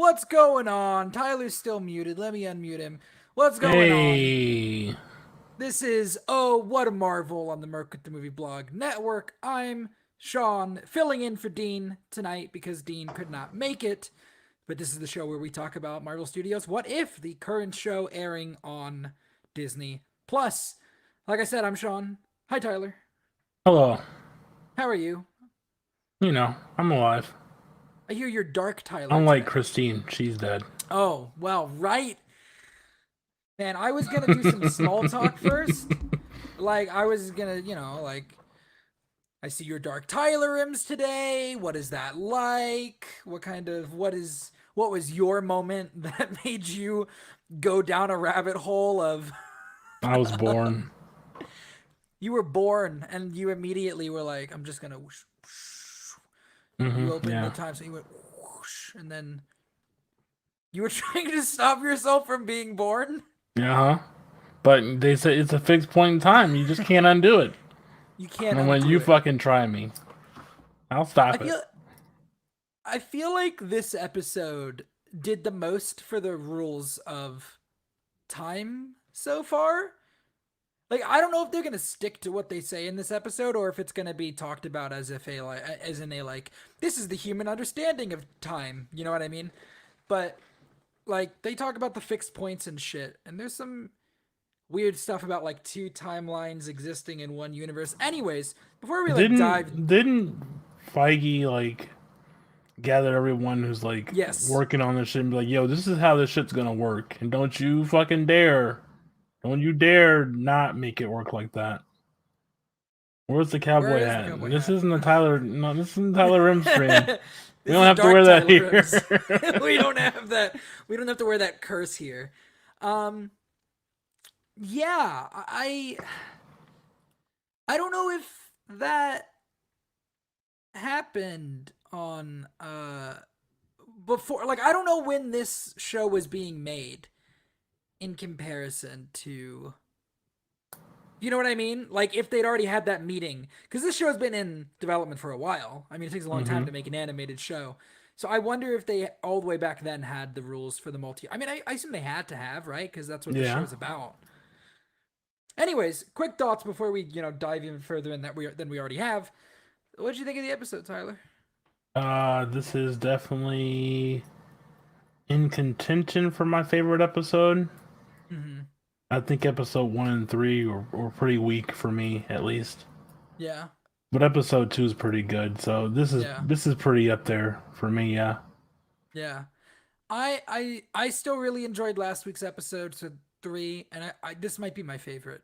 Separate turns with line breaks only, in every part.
What's going on? Tyler's still muted. Let me unmute him. What's going on?
Hey,
This is Oh What a Marvel on the Merc with the Movie Blog Network. I'm Sean, filling in for Dean tonight because Dean could not make it. But this is the show where we talk about Marvel Studios' What If, the current show airing on Disney Plus. Like I said, I'm Sean. Hi, Tyler.
hello.
How are you?
I'm alive.
I hear you're Dark Tyler
Unlike
today.
Christine, she's dead.
Oh, well, right. Man, I was gonna do some small talk first. Like, I was gonna, I see your Dark Tyler rims today. What is that like? What was your moment that made you go down a rabbit hole of
I was born.
you were born and you immediately were like, I'm just gonna whoosh, whoosh. You opened the
Yeah.
time so you went whoosh, and then you were trying to stop yourself from being born?
Yeah, huh? But they say it's a fixed point in time. You just can't undo it.
You can't
And when
undo
you
it.
fucking try me, I'll
I
stop it.
feel I feel like this episode did the most for the rules of time so far. Like, I don't know if they're gonna stick to what they say in this episode, or if it's gonna be talked about as if as in a like, this is the human understanding of time. You know what I mean? But like, they talk about the fixed points and shit, and there's some weird stuff about like two timelines existing in one universe. Anyways, before we like dive,
Didn't Feige gather everyone who's
yes,
working on this shit and be like, yo, this is how this shit's gonna work. And don't you dare not make it work like that. Where's the
where
cowboy
is the
hat?
cowboy
This
hat?
isn't the Tyler. No, this isn't Tyler Rim stream. We
This
don't
is
have to
Dark
wear that
Tyler Rims.
here.
We don't have that. We don't have to wear that curse here. Um, yeah, I don't know if that happened on before. Like, I don't know when this show was being made in comparison to. You know what I mean? Like, if they'd already had that meeting, because this show's been in development for a while. I mean, it takes a long time to make an animated show. So I wonder if they all the way back then had the rules for the multi. I mean, I assume they had to have, right? Because that's what the
Yeah.
show's about. Anyways, quick thoughts before we dive even further in than we already have. What did you think of the episode, Tyler?
This is definitely in contention for my favorite episode.
Mm-hmm.
I think episode 1 and 3 were pretty weak for me, at least.
Yeah,
But episode 2 is pretty good, so this is
yeah,
this is pretty up there for me. Yeah.
yeah. I still really enjoyed last week's episode, so 3, and I this might be my favorite.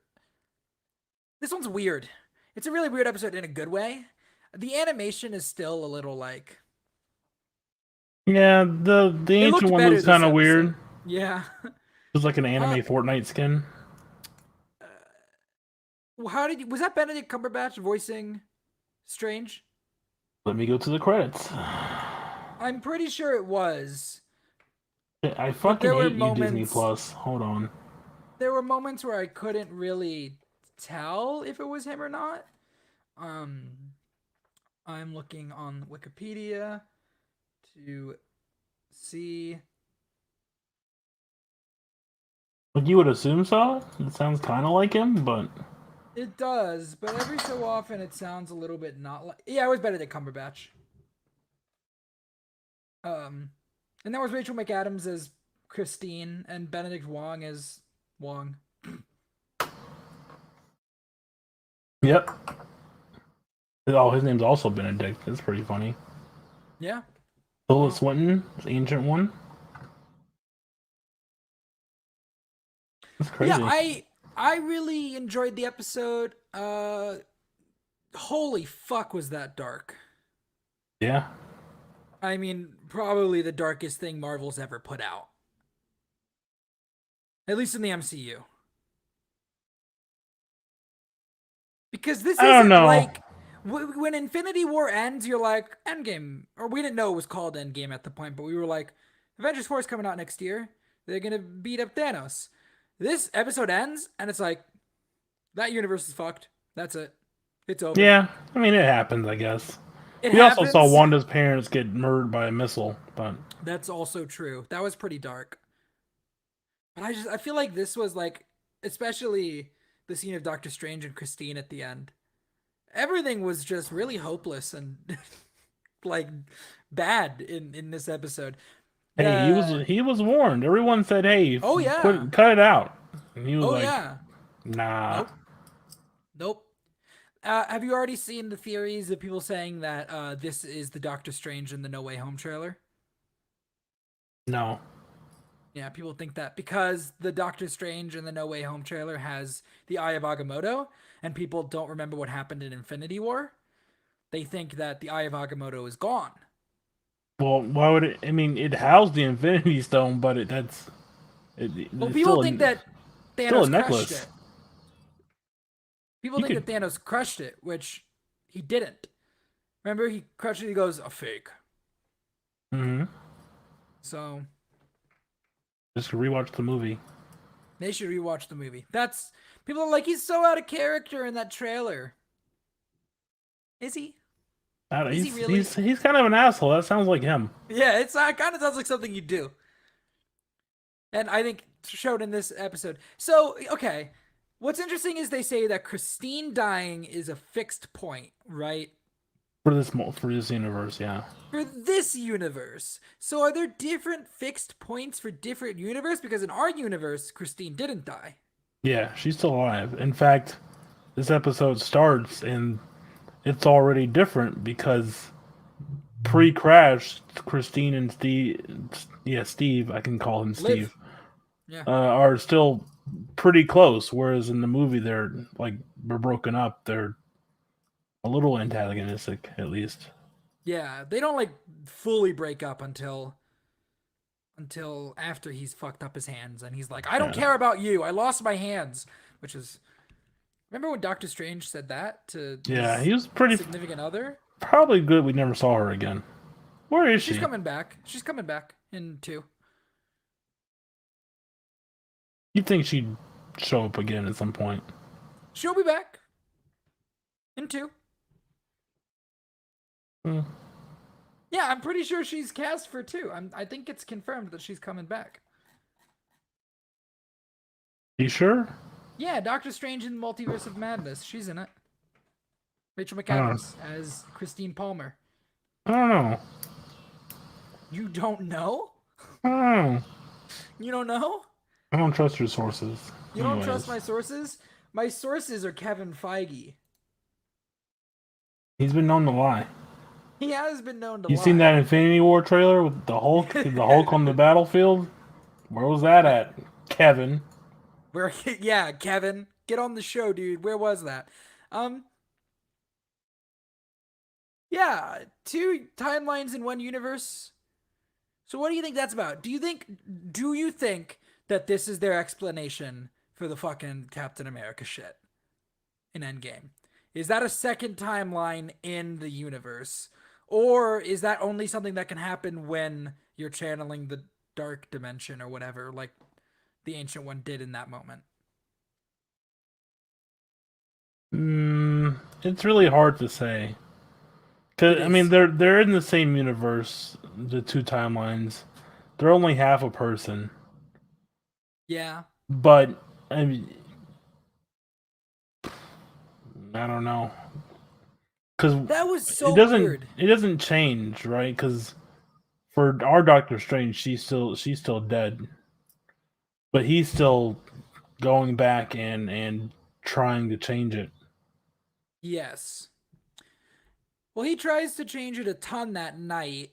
This one's weird. It's a really weird episode in a good way. The animation is still a little like
Yeah. The
it
ancient
looked
one
better
looks
this
kind of
episode.
weird.
Yeah.
It was like an
Uh,
anime Fortnite skin.
how did was that Benedict Cumberbatch voicing Strange?
Let me go to the credits.
I'm pretty sure it was,
I
but
fucking hate you, Disney Plus. Hold on.
there were moments where I couldn't really tell if it was him or not. Um, I'm looking on Wikipedia to see.
Like you would assume so. It sounds kind of like him, but
It does, but every so often it sounds a little bit not like. Yeah, it was better than Cumberbatch. Um, and that was Rachel McAdams as Christine and Benedict Wong as Wong.
yep. Oh, his name's also Benedict. That's pretty funny.
Yeah.
Tilda
Wow.
Swinton, the ancient one. That's
Yeah,
crazy.
I really enjoyed the episode. Holy fuck was that dark.
Yeah.
I mean, probably the darkest thing Marvel's ever put out. At least in the MCU. Because this
I don't
isn't
know.
like when Infinity War ends, you're like Endgame, or we didn't know it was called Endgame at the point, but we were like, Avengers 4 is coming out next year. They're gonna beat up Thanos. This episode ends, and it's like that universe is fucked. That's it. It's over.
Yeah. I mean, it happens, I guess.
It
We also saw
happens.
Wanda's parents get murdered by a missile, but
That's also true. That was pretty dark. But I feel like this was like, especially the scene of Doctor Strange and Christine at the end. Everything was just really hopeless and like bad in this episode.
hey,
The
he was warned. Everyone said, "Hey,
Oh yeah.
cut it out," and he was
Oh
like,
yeah.
"Nah."
Nope. Nope. Have you already seen the theories of people saying that this is the Doctor Strange in the No Way Home trailer?
No.
Yeah, people think that because the Doctor Strange in the No Way Home trailer has the Eye of Agamotto, and people don't remember what happened in Infinity War, they think that the Eye of Agamotto is gone.
Well, why would it? I mean, it housed the Infinity Stone, but
Well,
it's
people think that
still a
Thanos crushed
necklace.
it. People
You
think
could,
that Thanos crushed it, which he didn't. Remember, he crushed it. He goes, a fake.
hmm
So
just rewatch the movie.
they should rewatch the movie. That's people are like, he's so out of character in that trailer. Is he? Is he really?
He's kind of an asshole. That sounds like him.
Yeah, it kind of sounds like something you do. And I think showed in this episode. So, okay. What's interesting is they say that Christine dying is a fixed point, right?
For this universe, yeah.
For this universe. So are there different fixed points for different universe? Because in our universe, Christine didn't die.
Yeah, she's still alive. In fact, this episode starts and it's already different because pre-crash, Christine and Steve, I can call him
Liv.
Steve,
Yeah.
are still pretty close. Whereas in the movie, they're broken up. They're a little antagonistic, at least.
Yeah, they don't like fully break up until after he's fucked up his hands and he's like, I don't
Yeah.
care about you. I lost my hands, which is remember when Doctor Strange said that to
Yeah,
his
he was pretty
significant other?
probably good. We never saw her again. Where is
She's
she?
coming back. She's coming back in 2.
You'd think she'd show up again at some point.
She'll be back in 2.
Hmm.
Yeah, I'm pretty sure she's cast for 2. I think it's confirmed that she's coming back.
You sure?
Yeah, Doctor Strange in the Multiverse of Madness. She's in it. Rachel
Oh.
McAdams as Christine Palmer.
I don't know.
You don't know?
I don't know.
You don't know?
I don't trust your sources.
You don't
Anyways.
trust my sources? My sources are Kevin Feige.
He's been known to lie.
He has been known to
You
lie.
seen that Infinity War trailer with the Hulk? The Hulk on the battlefield? Where was that at, Kevin?
Where? Yeah, Kevin, get on the show, dude. Where was that? Yeah, 2 timelines in one universe. So what do you think that's about? Do you think that this is their explanation for the fucking Captain America shit in Endgame? Is that a second timeline in the universe? Or is that only something that can happen when you're channeling the dark dimension or whatever, like the Ancient One did in that moment?
It's really hard to say. Cause
It
I mean,
is.
they're in the same universe, the 2 timelines. They're only half a person,
Yeah.
but I mean, I don't know. Because
That was so
it doesn't
weird.
it doesn't change, right? Because for our Doctor Strange, she's still dead, but he's still going back and trying to change it.
Yes. Well, he tries to change it a ton that night.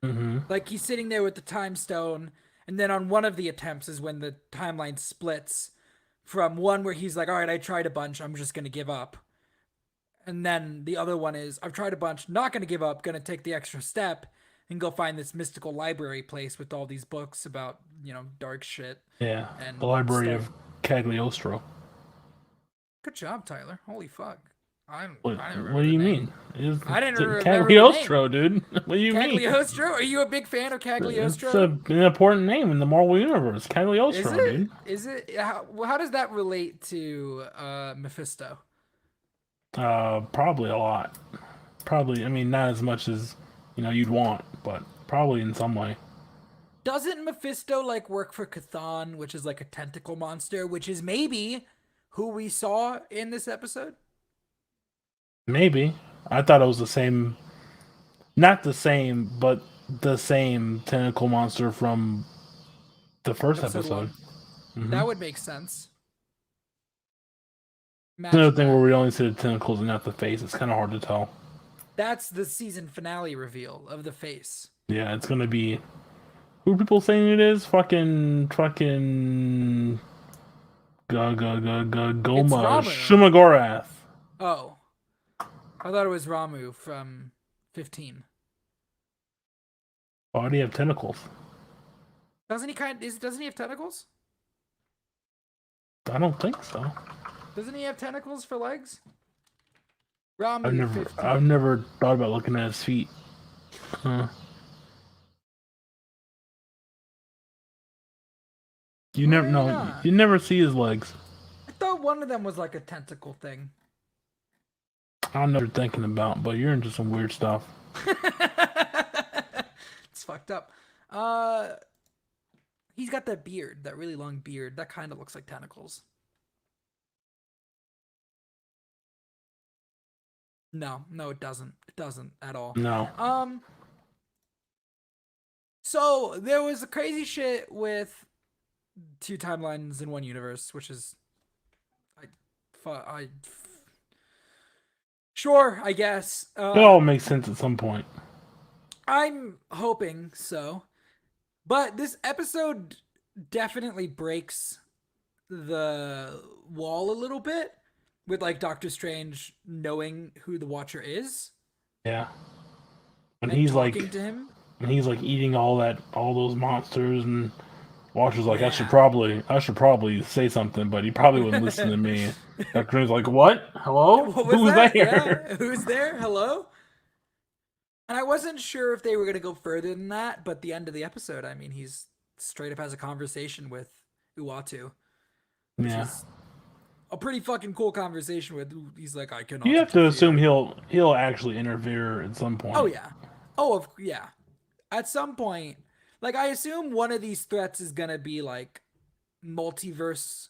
Mm-hmm.
Like he's sitting there with the time stone, and then on one of the attempts is when the timeline splits from one where he's like, "All right, I tried a bunch, I'm just gonna give up," and then the other one is, "I've tried a bunch, not gonna give up, gonna take the extra step and go find this mystical library place with all these books about dark shit."
Yeah,
And
the Library
stuff.
of Cagliostro.
Good job, Tyler. Holy fuck. I didn't
What
remember
do
the
you
name.
mean? It's
I didn't
it's
remember the
Cagliostro, dude. What do you mean?
Cagliostro? Are you a big fan of
It's
Cagliostro?
an important name in the Marvel universe.
Is
Cagliostro,
it?
dude.
Is it? How does that relate to Mephisto?
Probably a lot. Probably, I mean, not as much as you'd want, but probably in some way.
Doesn't Mephisto like work for Chthon, which is like a tentacle monster, which is maybe who we saw in this episode?
Maybe. I thought it was the same, not the same, but the same tentacle monster from the first
Episode
episode.
one.
Hmm.
That would make sense.
Another
Imagine
thing where
that.
we only see the tentacles and not the face. It's kind of hard to tell.
That's the season finale reveal of the face.
Yeah, it's gonna be. Who are people saying it is? Fucking
It's
Goma
Ramu.
Shumagorath.
Oh, I thought it was Ramu from 15.
Why do you have tentacles?
Doesn't he have tentacles?
I don't think so.
Doesn't he have tentacles for legs?
I've
Ramu
never
15.
I've never thought about looking at his feet. Huh. You never
Why
no,
not?
you never see his legs.
I thought one of them was like a tentacle thing.
I don't know what you're thinking about, but you're into some weird stuff.
It's fucked up. He's got that beard, that really long beard. That kind of looks like tentacles. No, it doesn't. It doesn't at all.
No.
So there was a crazy shit with 2 timelines in 1 universe, which is, sure, I guess.
It all makes sense at some point.
I'm hoping so. But this episode definitely breaks the wall a little bit with like Doctor Strange knowing who the Watcher is
Yeah. And
and
he's
talking
like
to him.
eating all those monsters, and Walter's like, I should
Yeah.
probably say something, but he probably wouldn't listen to me. Doctor Strange's like, what? Hello?
What was
Who's
that?
there?
Yeah. Who's there? Hello? And I wasn't sure if they were going to go further than that, but the end of the episode, I mean, he's straight up has a conversation with Uatu, which
Yeah.
is a pretty fucking cool conversation with. He's like, I cannot
You have to
interfere.
assume he'll actually interfere at some point.
Oh yeah. Yeah. At some point, like I assume one of these threats is gonna be like multiverse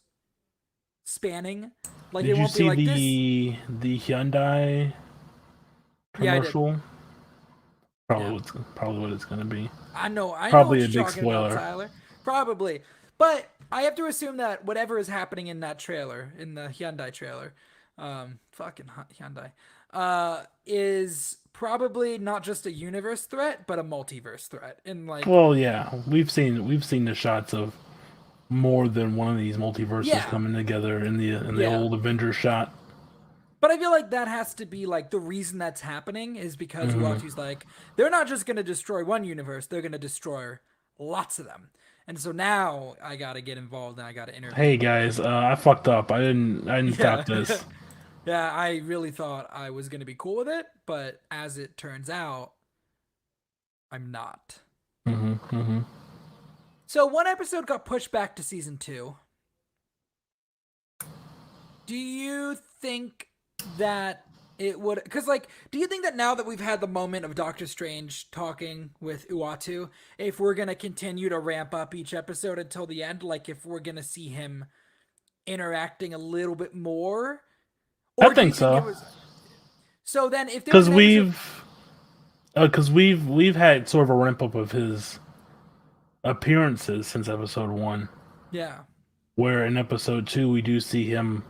spanning. Like
Did
it
you
won't be
see
like this.
the Hyundai
Yeah, I did.
commercial?
Yeah.
Probably what it's gonna be.
I know
Probably
what
a
you're
big
talking about,
spoiler.
Tyler. Probably. But I have to assume that whatever is happening in that trailer, in the Hyundai trailer, fucking Hyundai, is probably not just a universe threat, but a multiverse threat. And like,
Well, yeah, we've seen the shots of more than one of these multiverses
yeah,
coming together in the
yeah.
old Avengers shot.
But I feel like that has to be like the reason that's happening is because Uatu's like, they're not just gonna destroy one universe, they're gonna destroy lots of them. And so now I gotta get involved and I gotta intervene.
Hey guys, I fucked up. I didn't
Yeah.
stop this.
Yeah, I really thought I was gonna be cool with it, but as it turns out, I'm not.
Hmm.
So 1 episode got pushed back to season 2. Do you think that it would, because like, do you think that now that we've had the moment of Doctor Strange talking with Uatu, if we're gonna continue to ramp up each episode until the end, like if we're gonna see him interacting a little bit more,
I
or do you
think
think it
so.
was? So then, if there was
Because
an episode,
we've had sort of a ramp up of his appearances since episode 1,
yeah,
where in episode 2 we do see him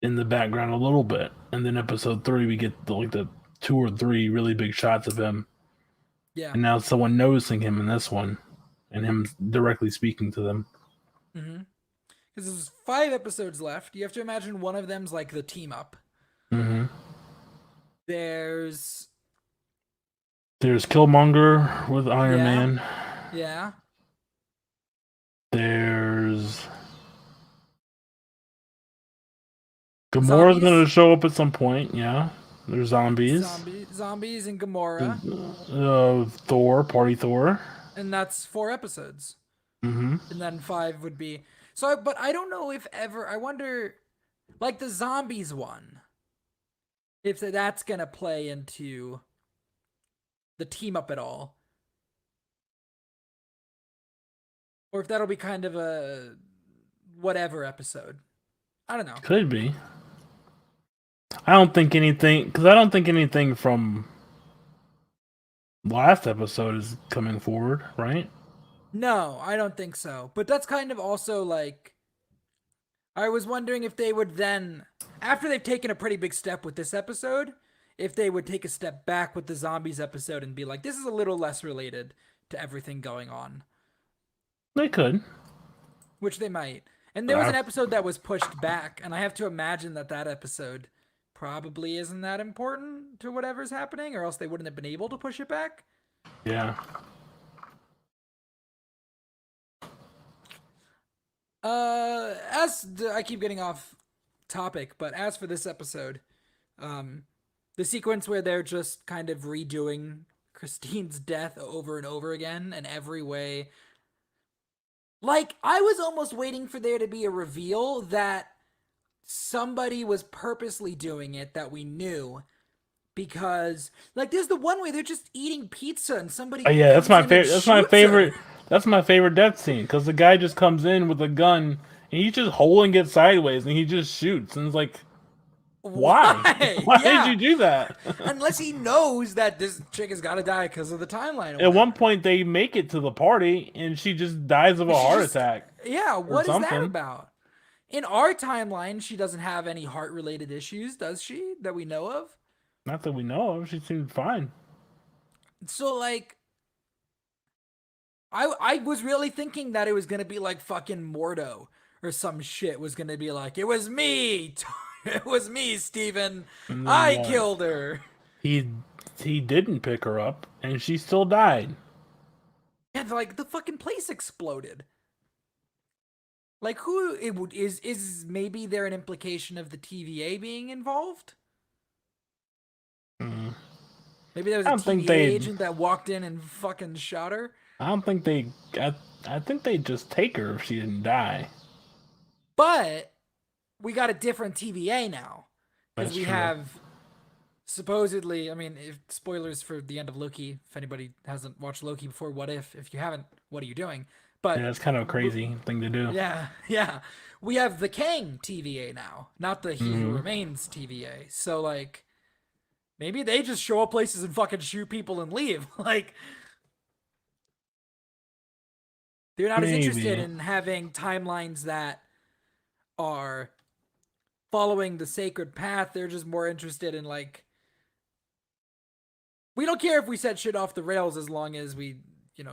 in the background a little bit, and then episode 3 we get the 2 or 3 really big shots of him,
yeah,
and now someone noticing him in this one, and him directly speaking to them.
because there's 5 episodes left. You have to imagine one of them's like the team up.
Hmm.
There's
There's Killmonger with Iron
Yeah.
Man.
yeah,
There's Gamora's
Zombies?
going to show up at some point. Yeah. There's zombies.
zombies and Gamora,
Thor, Party Thor.
and that's 4 episodes.
Hmm.
And then 5 would be so. But I don't know if ever. I wonder, like the zombies one. if that's gonna play into the team up at all, or if that'll be kind of a whatever episode. I don't know.
Could be. I don't think anything, because I don't think anything from last episode is coming forward, right?
No, I don't think so. But that's kind of also like, I was wondering if they would then, after they've taken a pretty big step with this episode, if they would take a step back with the zombies episode and be like, this is a little less related to everything going on,
They could.
which they might. And there was an episode that was pushed back, and I have to imagine that that episode probably isn't that important to whatever's happening, or else they wouldn't have been able to push it back.
Yeah.
I keep getting off topic, but as for this episode, the sequence where they're just kind of redoing Christine's death over and over again in every way. Like, I was almost waiting for there to be a reveal that somebody was purposely doing it that we knew. Because, like, there's the one way they're just eating pizza and somebody.
Oh, yeah, that's
comes
my
in and
favorite. That's my
shoots
favorite.
her.
That's my favorite death scene because the guy just comes in with a gun and he's just holding it sideways and he just shoots and it's like, why? Why
Yeah.
did you do that?
Unless he knows that this chick has got to die because of the timeline. Or
At one
whatever.
point, they make it to the party and she just dies of a
She
heart
just-
attack.
Yeah, what is that
something.
about? In our timeline, she doesn't have any heart-related issues, does she? That we know of.
Not that we know of. She seemed fine.
So, like, I was really thinking that it was gonna be like fucking Mordo or some shit. Was gonna be like, it was me, it was me, Steven.
And then,
I killed her.
He didn't pick her up and she still died.
And like the fucking place exploded. Like, who it would is maybe there an implication of the TVA being involved?
Mm.
Maybe there was
I
a
don't think
TVA
they-
agent that walked in and fucking shot her.
I don't think they. I think they just take her if she didn't die.
But we got a different TVA now. Because
That's
we
true.
have supposedly, I mean, if spoilers for the end of Loki, if anybody hasn't watched Loki before, what if? If you haven't, what are you doing? But
Yeah, it's kind of a crazy thing to do.
yeah. We have the Kang TVA now, not the He Who
Mhm.
Remains TVA. So like maybe they just show up places and fucking shoot people and leave. Like they're not as interested
Maybe.
in having timelines that are following the sacred path. They're just more interested in like we don't care if we set shit off the rails as long as we,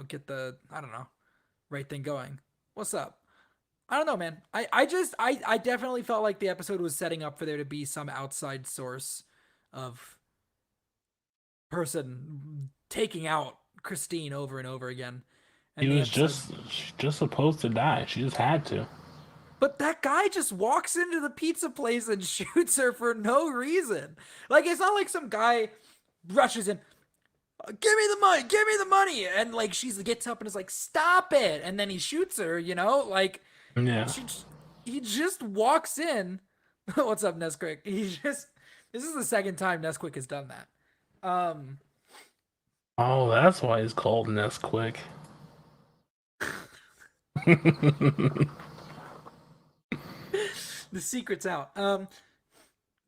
get the I don't know, right thing going. What's up? I don't know, man. I definitely felt like the episode was setting up for there to be some outside source of person taking out Christine over and over again. And
She
the
was
episode-
just supposed to die. She just had to.
But that guy just walks into the pizza place and shoots her for no reason. Like, it's not like some guy rushes in, give me the money, give me the money. And like, she gets up and is like, stop it. And then he shoots her, like
Yeah.
he just walks in. What's up, Nesquik? This is the second time Nesquik has done that.
Oh, that's why he's called Nesquik.
The secret's out.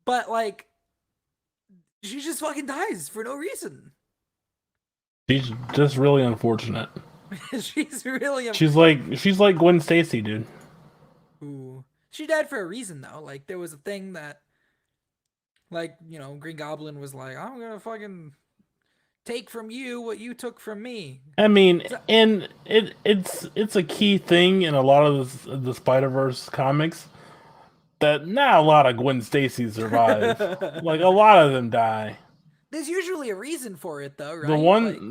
But like, she just fucking dies for no reason.
She's just really unfortunate.
She's really
She's like Gwen Stacy, dude.
Ooh. She died for a reason though. Like there was a thing that like, Green Goblin was like, I'm gonna fucking take from you what you took from me.
I mean, and it's a key thing in a lot of the Spider-Verse comics that not a lot of Gwen Stacy survive. Like a lot of them die.
There's usually a reason for it though, right?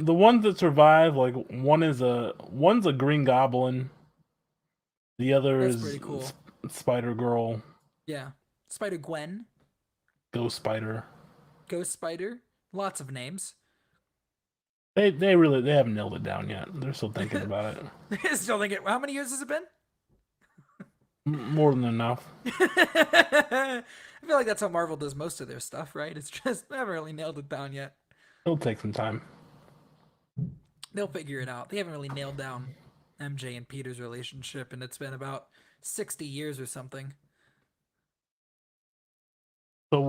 The ones that survive, like one's a Green Goblin, the other
That's
is
pretty cool.
Spider Girl,
Yeah. Spider Gwen,
Ghost Spider.
Ghost Spider, lots of names.
They haven't nailed it down yet. They're still thinking about it.
Still thinking, how many years has it been?
More than enough.
I feel like that's how Marvel does most of their stuff, right? It's just they haven't really nailed it down yet.
It'll take some time.
They'll figure it out. They haven't really nailed down MJ and Peter's relationship, and it's been about 60 years or something.
So,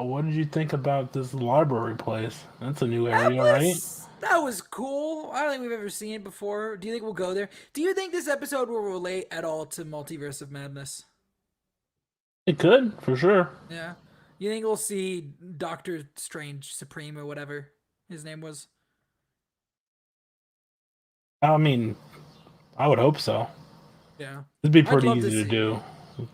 what did you think about this library place? That's a new
That
area, right?
was that was cool. I don't think we've ever seen it before. Do you think we'll go there? Do you think this episode will relate at all to Multiverse of Madness?
It could, for sure.
Yeah. You think we'll see Doctor Strange Supreme or whatever his name was?
I mean, I would hope so.
Yeah.
It'd be
I'd
pretty
love to
easy to
see.
do.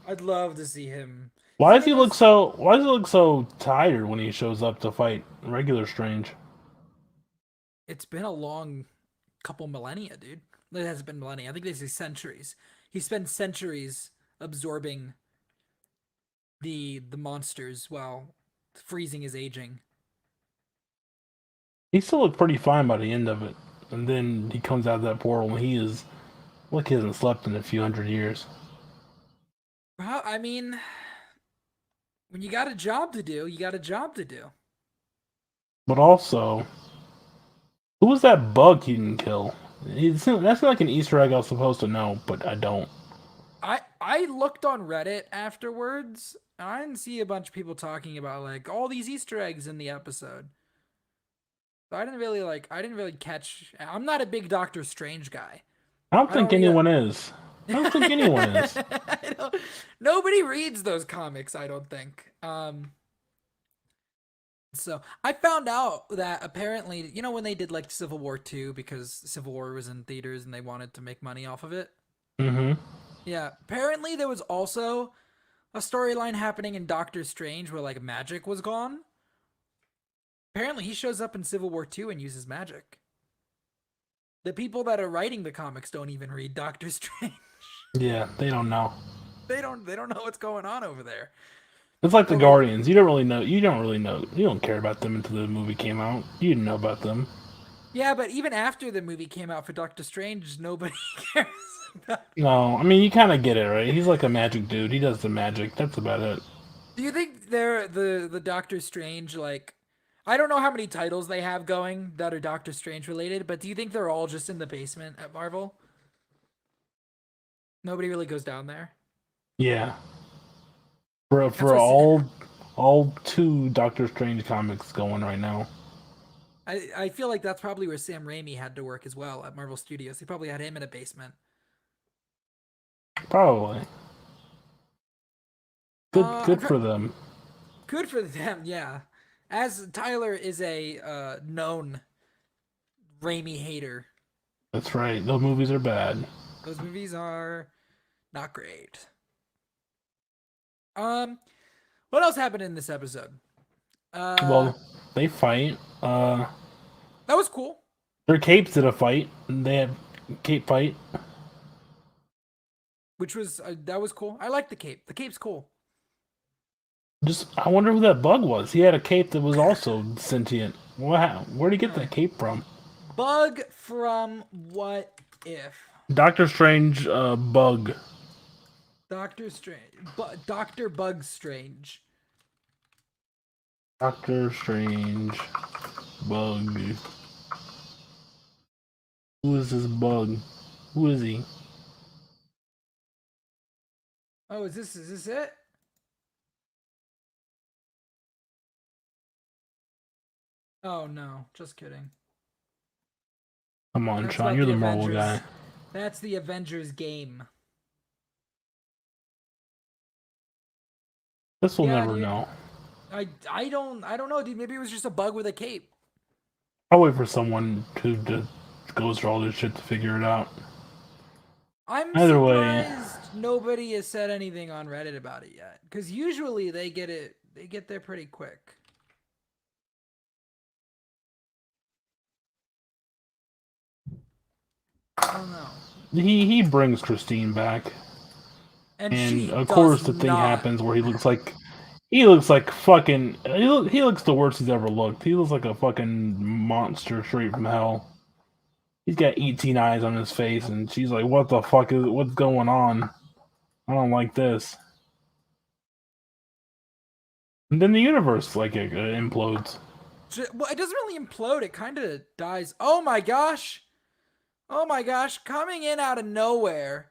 I'd love to see him.
Why
You
does he
think
look
us?
so? Why does he look so tired when he shows up to fight regular Strange?
It's been a long couple millennia, dude. It hasn't been millennia. I think they say centuries. He spent centuries absorbing the monsters while freezing his aging.
He still looked pretty fine by the end of it, and then he comes out of that portal and he is like he hasn't slept in a few hundred years.
Well, I mean, when you got a job to do, you got a job to do.
But also, who was that bug he didn't kill? That's like an Easter egg I was supposed to know, but I don't.
I looked on Reddit afterwards, and I didn't see a bunch of people talking about like all these Easter eggs in the episode. So I didn't really catch. I'm not a big Doctor Strange guy.
I don't
I don't
think
really.
anyone is. I don't think anyone is.
I don't- Nobody reads those comics, I don't think. So I found out that apparently, when they did like Civil War 2 because Civil War was in theaters and they wanted to make money off of it.
Mm-hmm.
Yeah, apparently there was also a storyline happening in Doctor Strange where like magic was gone. Apparently he shows up in Civil War 2 and uses magic. The people that are writing the comics don't even read Doctor Strange.
Yeah, they don't know.
They don't know what's going on over there.
It's like the
Over
Guardians. You don't really know. You don't really know. You don't care about them until the movie came out. You didn't know about them.
Yeah, but even after the movie came out for Doctor Strange, nobody cares about.
No, I mean you kind of get it, right? He's like a magic dude. He does the magic. That's about it.
Do you think they're the Doctor Strange like I don't know how many titles they have going that are Doctor Strange related, but do you think they're all just in the basement at Marvel? Nobody really goes down there.
Yeah. For
That's
for
what
all two Doctor Strange comics going right now.
I feel like that's probably where Sam Raimi had to work as well at Marvel Studios. He probably had him in a basement.
Probably.
I'm
Good for them.
good for them, yeah. As Tyler is a known Raimi hater,
That's right. Those movies are bad.
those movies are not great. Um, what else happened in this episode? Uh,
Well, they fight.
that was cool.
Their capes did a fight. They had cape fight.
Which was that was cool. I like the cape. The cape's cool.
Just I wonder who that bug was. He had a cape that was also sentient. Where'd he get
Really?
that cape from?
Bug from What If?
Doctor Strange bug.
Doctor Strange, Doctor Bug Strange.
Doctor Strange bug. Who is this bug? Who is he?
Oh, is this it? Oh no, just kidding.
Come on,
That's
Sean.
about
You're
the
the Marvel
Avengers.
guy.
That's the Avengers game.
This will
Yeah,
never
dude.
know.
I don't know, dude. Maybe it was just a bug with a cape.
I'll wait for someone who just goes through all this shit to figure it out.
I'm
Either way,
surprised nobody has said anything on Reddit about it yet. Because usually they get there pretty quick. I don't know.
he brings Christine back,
And
and
she
of course
does
the thing
not.
happens where he looks like fucking he looks the worst he's ever looked. He looks like a fucking monster straight from hell. He's got 18 eyes on his face, and she's like, "What the fuck is what's going on? I don't like this." And then the universe implodes.
Well, it doesn't really implode. It kind of dies. Oh my gosh! Oh my gosh! Coming in out of nowhere.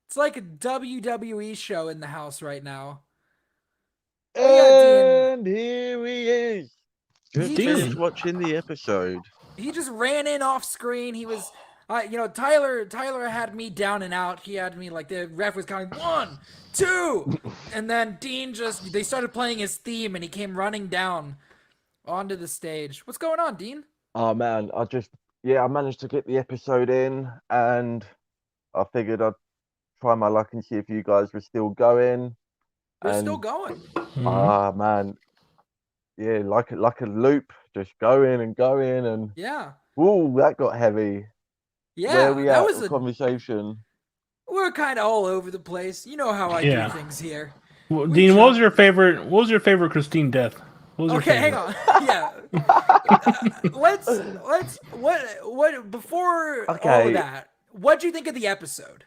It's like a WWE show in the house right now. We got Dean.
And here he is. Just
He
Dean.
finished watching the episode.
He just ran in off screen. He was, Tyler had me down and out. He had me like the ref was counting 1, 2, and then Dean they started playing his theme, and he came running down onto the stage. What's going on, Dean?
Oh man, I managed to get the episode in, and I figured I'd try my luck and see if you guys were still going.
We're
And
still going.
man, yeah, like a loop, just going and going, and
Yeah,
ooh, that got heavy.
yeah.
Where are we
that
at
was
with conversation?
We're kind of all over the place. You know how I
Yeah.
do things here.
Well,
We
Dean,
jump-
what was your favorite Christine death? What was your
Okay, hang
favorite?
on. Yeah. Let's what before all
Okay.
of that, what'd you think of the episode?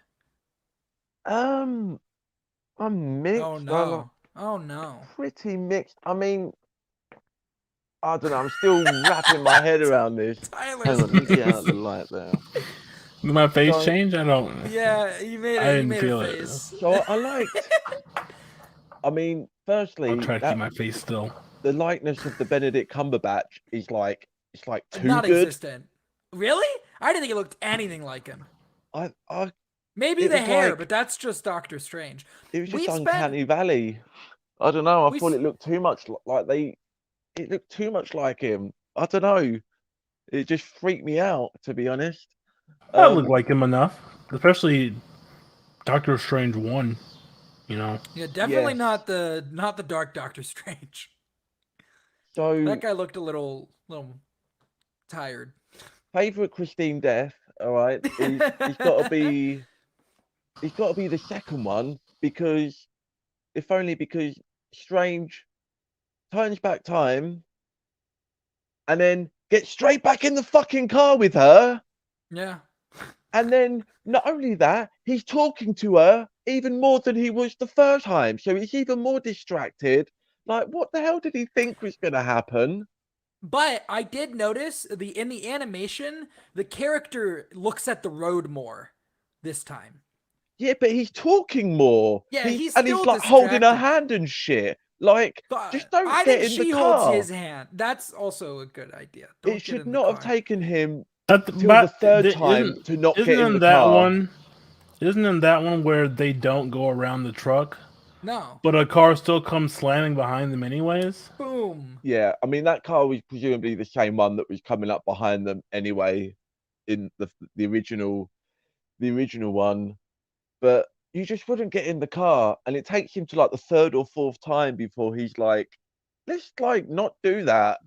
I'm mixed.
Oh no. Oh no.
Pretty mixed. I mean, I don't know. I'm still wrapping my head around this.
Tyler.
Hang on, let me get out the light there.
Did my face
So-
change? I don't.
Yeah, you made
I
it. You
didn't
made
feel
a
it.
face.
So I liked. I mean, firstly,
I'll try to
that-
keep my face still.
the likeness of the Benedict Cumberbatch is like too
Not
good.
existent. Really? I didn't think it looked anything like him.
I
Maybe
It
the
was
hair,
like-
but that's just Doctor Strange.
it was just
We've spent-
uncanny valley. I don't know. I
We
thought
s-
it looked too much It looked too much like him. I don't know. It just freaked me out, to be honest.
That looked like him enough, especially Doctor Strange 1. You know,
Yeah, definitely
Yes.
not the Dark Doctor Strange.
So
That guy looked a little tired.
favorite Christine death. All right, he's got to be. He's got to be the second one because, if only because Strange turns back time, and then gets straight back in the fucking car with her,
Yeah.
and then not only that, he's talking to her even more than he was the first time, so he's even more distracted. Like, what the hell did he think was going to happen?
But I did notice in the animation, the character looks at the road more this time.
Yeah, but he's talking more.
Yeah, he's
and he's
still
like holding her
distracted.
hand and shit. Like,
But
just don't
I
get
think
in the
she
car.
holds his hand. That's also a good idea. Don't
It
get
should
in the
not have
car.
taken him
that,
till the third time to not get in
Isn't
the
that
car.
one? Isn't in that one where they don't go around the truck,
No.
but a car still comes slamming behind them anyways?
Boom.
Yeah, I mean that car was presumably the same one that was coming up behind them anyway in the original one. But you just wouldn't get in the car, and it takes him to like the third or fourth time before he's like, let's like not do that.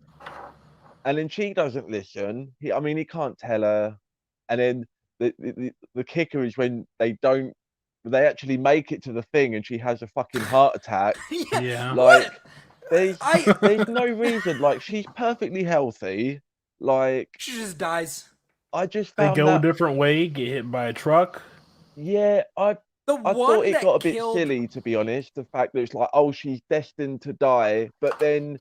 And then she doesn't listen. He can't tell her. And then the kicker is when they actually make it to the thing and she has a fucking heart attack.
Yeah.
Like
What?
there's no reason. Like she's perfectly healthy. Like
She just dies.
I just
They
found
go
that.
a different way, get hit by a truck.
Yeah, I
The
I
one
thought it
that
got a bit
killed...
silly, to be honest. The fact that it's like, oh, she's destined to die, but then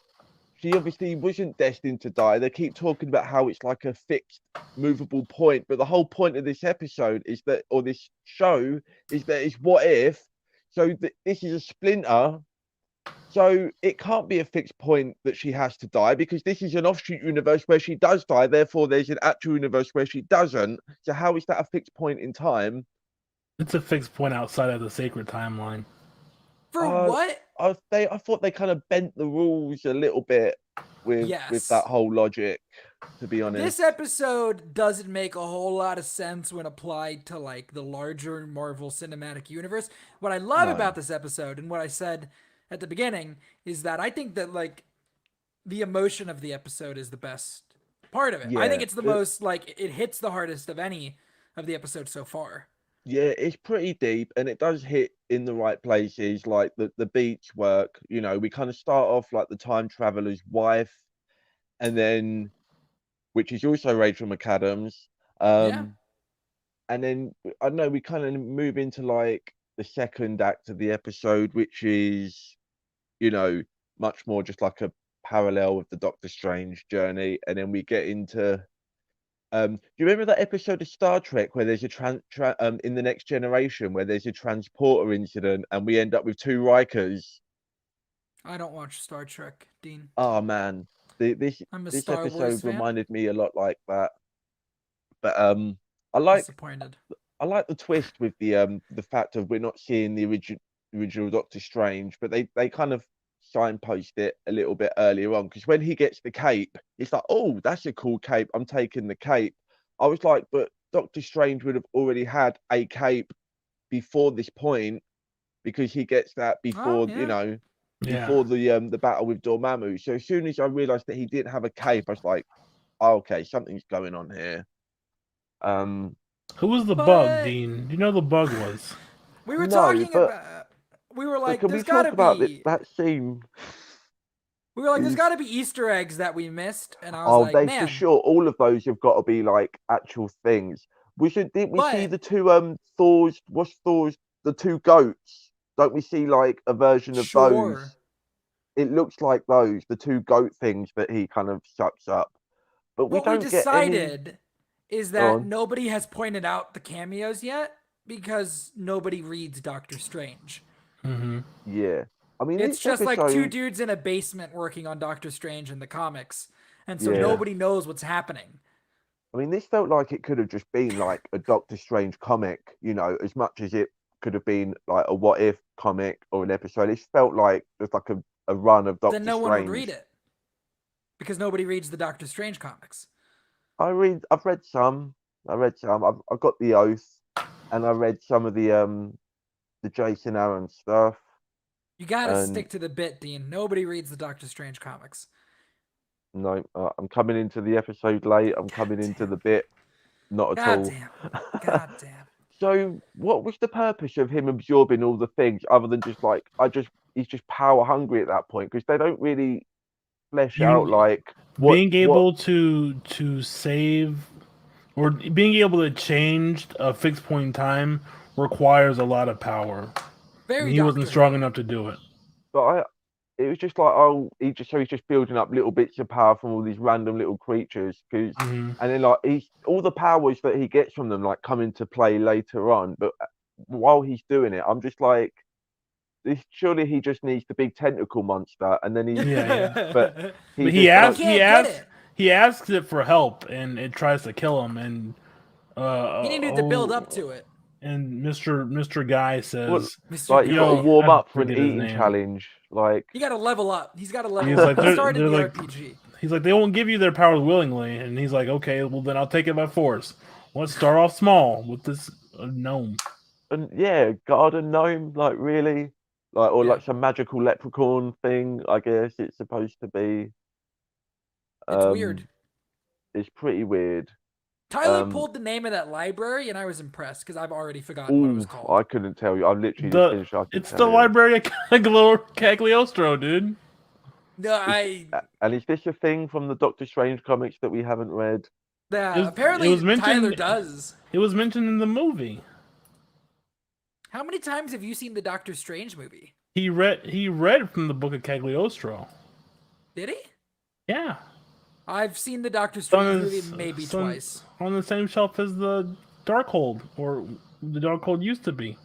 she obviously wasn't destined to die. They keep talking about how it's like a fixed, movable point, but the whole point of this episode is that, or this show, is that it's what if. So this is a splinter. So it can't be a fixed point that she has to die because this is an offshoot universe where she does die. Therefore, there's an actual universe where she doesn't. So how is that a fixed point in time?
It's a fixed point outside of the sacred timeline.
For
Uh,
what?
I thought they kind of bent the rules a little bit with
Yes.
that whole logic, to be honest.
This episode doesn't make a whole lot of sense when applied to like the larger Marvel Cinematic Universe. What I love
No.
about this episode and what I said at the beginning is that I think that like the emotion of the episode is the best part of it. I think
Yeah,
it's the
it-
most like it hits the hardest of any of the episodes so far.
Yeah, it's pretty deep and it does hit in the right places, like the beach work. You know, we kind of start off like the time traveler's wife, and then which is also Rachel McAdams.
Yeah.
And then I don't know, we kind of move into like the second act of the episode, which is, you know, much more just like a parallel of the Doctor Strange journey, and then we get into. Do you remember that episode of Star Trek where there's a in the Next Generation where there's a transporter incident and we end up with 2 Rikers?
I don't watch Star Trek, Dean.
Oh man, this
I'm a
this
Star Wars
episode
fan.
reminded me a lot like that. But I like
Disappointed.
the twist with the fact of we're not seeing the original Doctor Strange, but they kind of signpost it a little bit earlier on, because when he gets the cape, it's like, oh, that's a cool cape. I'm taking the cape. I was like, but Doctor Strange would have already had a cape before this point, because he gets that before
yeah.
before the battle with Dormammu. So as soon as I realized that he didn't have a cape, I was like, oh, okay, something's going on here.
Who was the
But-
bug, Dean? Do you know who the bug was?
We were
No,
talking
but-
about. We were
But
like,
can we
there's gotta
talk about
be.
that scene?
We were like, there's
is-
got to be Easter eggs that we missed, and I was
Oh,
like,
they
man,
for sure. All of those have got to be like actual things. Didn't we see
But-
the 2 Thor's? What's Thor's? The 2 goats. Don't we see like a version of
Sure.
those? It looks like those, the 2 goat things that he kind of sucks up. But we
what we
don't get any.
decided is
Go
that
on.
nobody has pointed out the cameos yet because nobody reads Doctor Strange.
Mm-hmm.
Yeah, I mean,
It's
this
just like 2
episode-
dudes in a basement working on Doctor Strange in the comics, and so
Yeah.
nobody knows what's happening.
I mean, this felt like it could have just been like a Doctor Strange comic, as much as it could have been like a What If comic or an episode. It felt like just like a run of Doctor
Then no
Strange.
one would read it because nobody reads the Doctor Strange comics.
I've read some. I've got the Oath, and I read some of the Jason Aaron stuff.
You gotta
And-
stick to the bit, Dean. Nobody reads the Doctor Strange comics.
No, I'm coming into the episode late. I'm coming into the bit. Not at
God
all.
damn. God damn.
So, what was the purpose of him absorbing all the things, other than just like he's just power hungry at that point? Because they don't really flesh
You-
out like what,
Being able to save or being able to change a fixed point in time requires a lot of power.
Very
And he wasn't
Doctor
strong
Who.
enough to do it.
But it was just like, he's just building up little bits of power from all these random little creatures. And then like all the powers that he gets from them like come into play later on. But while he's doing it, I'm just like, surely he just needs the big tentacle monster, and then he
Yeah.
But
But
just,
can't get
he asks it for help and it tries to kill him and
He needed to build up to it.
And Mr. Guy says
Mr.
like you got
Yo,
to warm
I
up for an
forget his
eating
name.
challenge. Like
You gotta level up. He's gotta level
He's
up.
like,
He
they're-
started
they're
the
like-
RPG.
he's like, they won't give you their powers willingly, and he's like, okay, well then I'll take it by force. Let's start off small with this gnome.
and yeah, garden gnome, like really, like or
Yeah.
like some magical leprechaun thing. I guess it's supposed to be.
It's weird.
It's pretty weird.
Tyler
um,
pulled the name of that library, and I was impressed because I've already forgotten what it was
Ooh,
called.
I couldn't tell you. I literally
The-
just finished. I couldn't
It's
tell
the
you.
library of Cagliostro, dude.
No,
And is this a thing from the Doctor Strange comics that we haven't read?
yeah,
It was-
apparently
it was mentioned-
Tyler does.
It was mentioned in the movie.
How many times have you seen the Doctor Strange movie?
He read from the book of Cagliostro.
Did he?
Yeah.
I've seen the Doctor
on
Strange
his-
movie maybe
it's on-
twice.
On the same shelf as the Darkhold, or the Darkhold used to be.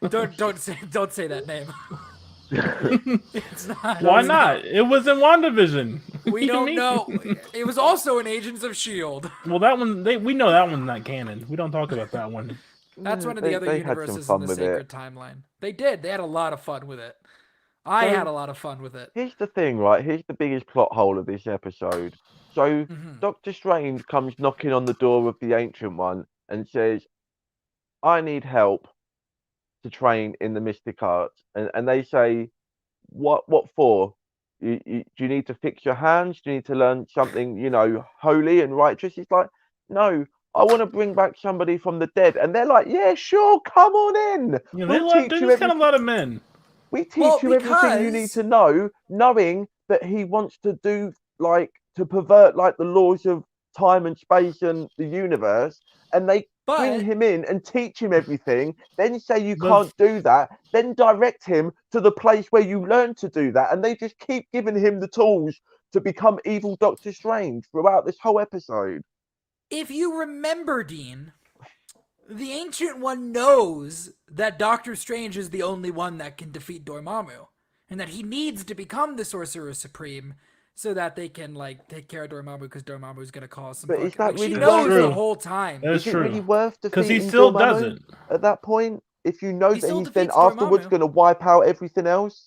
Don't say that name. It's not.
Why
it's
not? It was in WandaVision. What
We
do you
don't
mean?
know. It was also in Agents of Shield.
Well, that one we know that one's not canon. We don't talk about that one.
That's one of
They-
the other
they had some
universes in
fun
the
with
Sacred
it.
Timeline. They did. They had a lot of fun with it. I
So-
had a lot of fun with it.
Here's the thing, right? Here's the biggest plot hole of this episode. So
Mhm.
Doctor Strange comes knocking on the door of the Ancient One and says, "I need help to train in the mystic arts." And they say, "What for? Do you need to fix your hands? Do you need to learn something, holy and righteous?" He's like, "No, I want to bring back somebody from the dead." And they're like, "Yeah, sure, come on in.
You know,
We'll
they
teach
there's
you
kind of a
everything.
lot of men.
We teach
Well,
you everything you need
because-
to know, knowing that he wants to do like to pervert like the laws of time and space and the universe, and they bring
But
him in and teach him everything, then say you
But-
can't do that, then direct him to the place where you learn to do that, and they just keep giving him the tools to become evil Doctor Strange throughout this whole episode.
if you remember, Dean, the Ancient One knows that Doctor Strange is the only one that can defeat Dormammu, and that he needs to become the Sorcerer Supreme so that they can like take care of Dormammu, because Dormammu is gonna cause some.
But is
fucking,
that
like, she
really
knows
true?
the whole time.
That's
Is it really
true.
worth
Because
defeating
he still
Dormammu
doesn't.
at that point? If you know
He
that
still
he's then
defeats
afterwards
Dormammu.
going to wipe out everything else?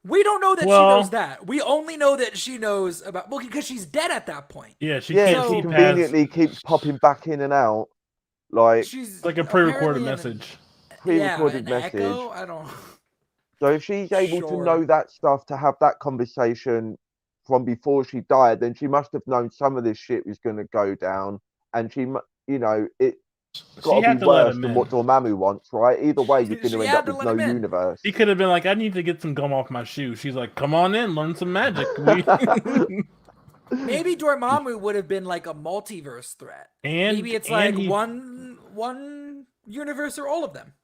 We don't know that she
Well-
knows that. We only know that she knows about because she's dead at that point.
Yeah, she
Yeah,
can't
So-
she
keep
conveniently keeps popping back in and out, like
She's
like a pre-recorded
apparently an-
message.
pre-recorded
yeah, an
message.
Echo? I don't.
So if she's able to
Sure.
know that stuff, to have that conversation from before she died, then she must have known some of this shit was going to go down, and it's
She
got to
had
be
to let
worse
him
than
in.
what Dormammu wants, right? Either way, you're going
She
to end
had
up
to
with
let
no
him in.
universe.
He could have been like, I need to get some gum off my shoe. She's like, come on in, learn some magic.
Maybe Dormammu would have been like a multiverse threat.
and
Maybe it's
and
like
he,
one universe or all of them.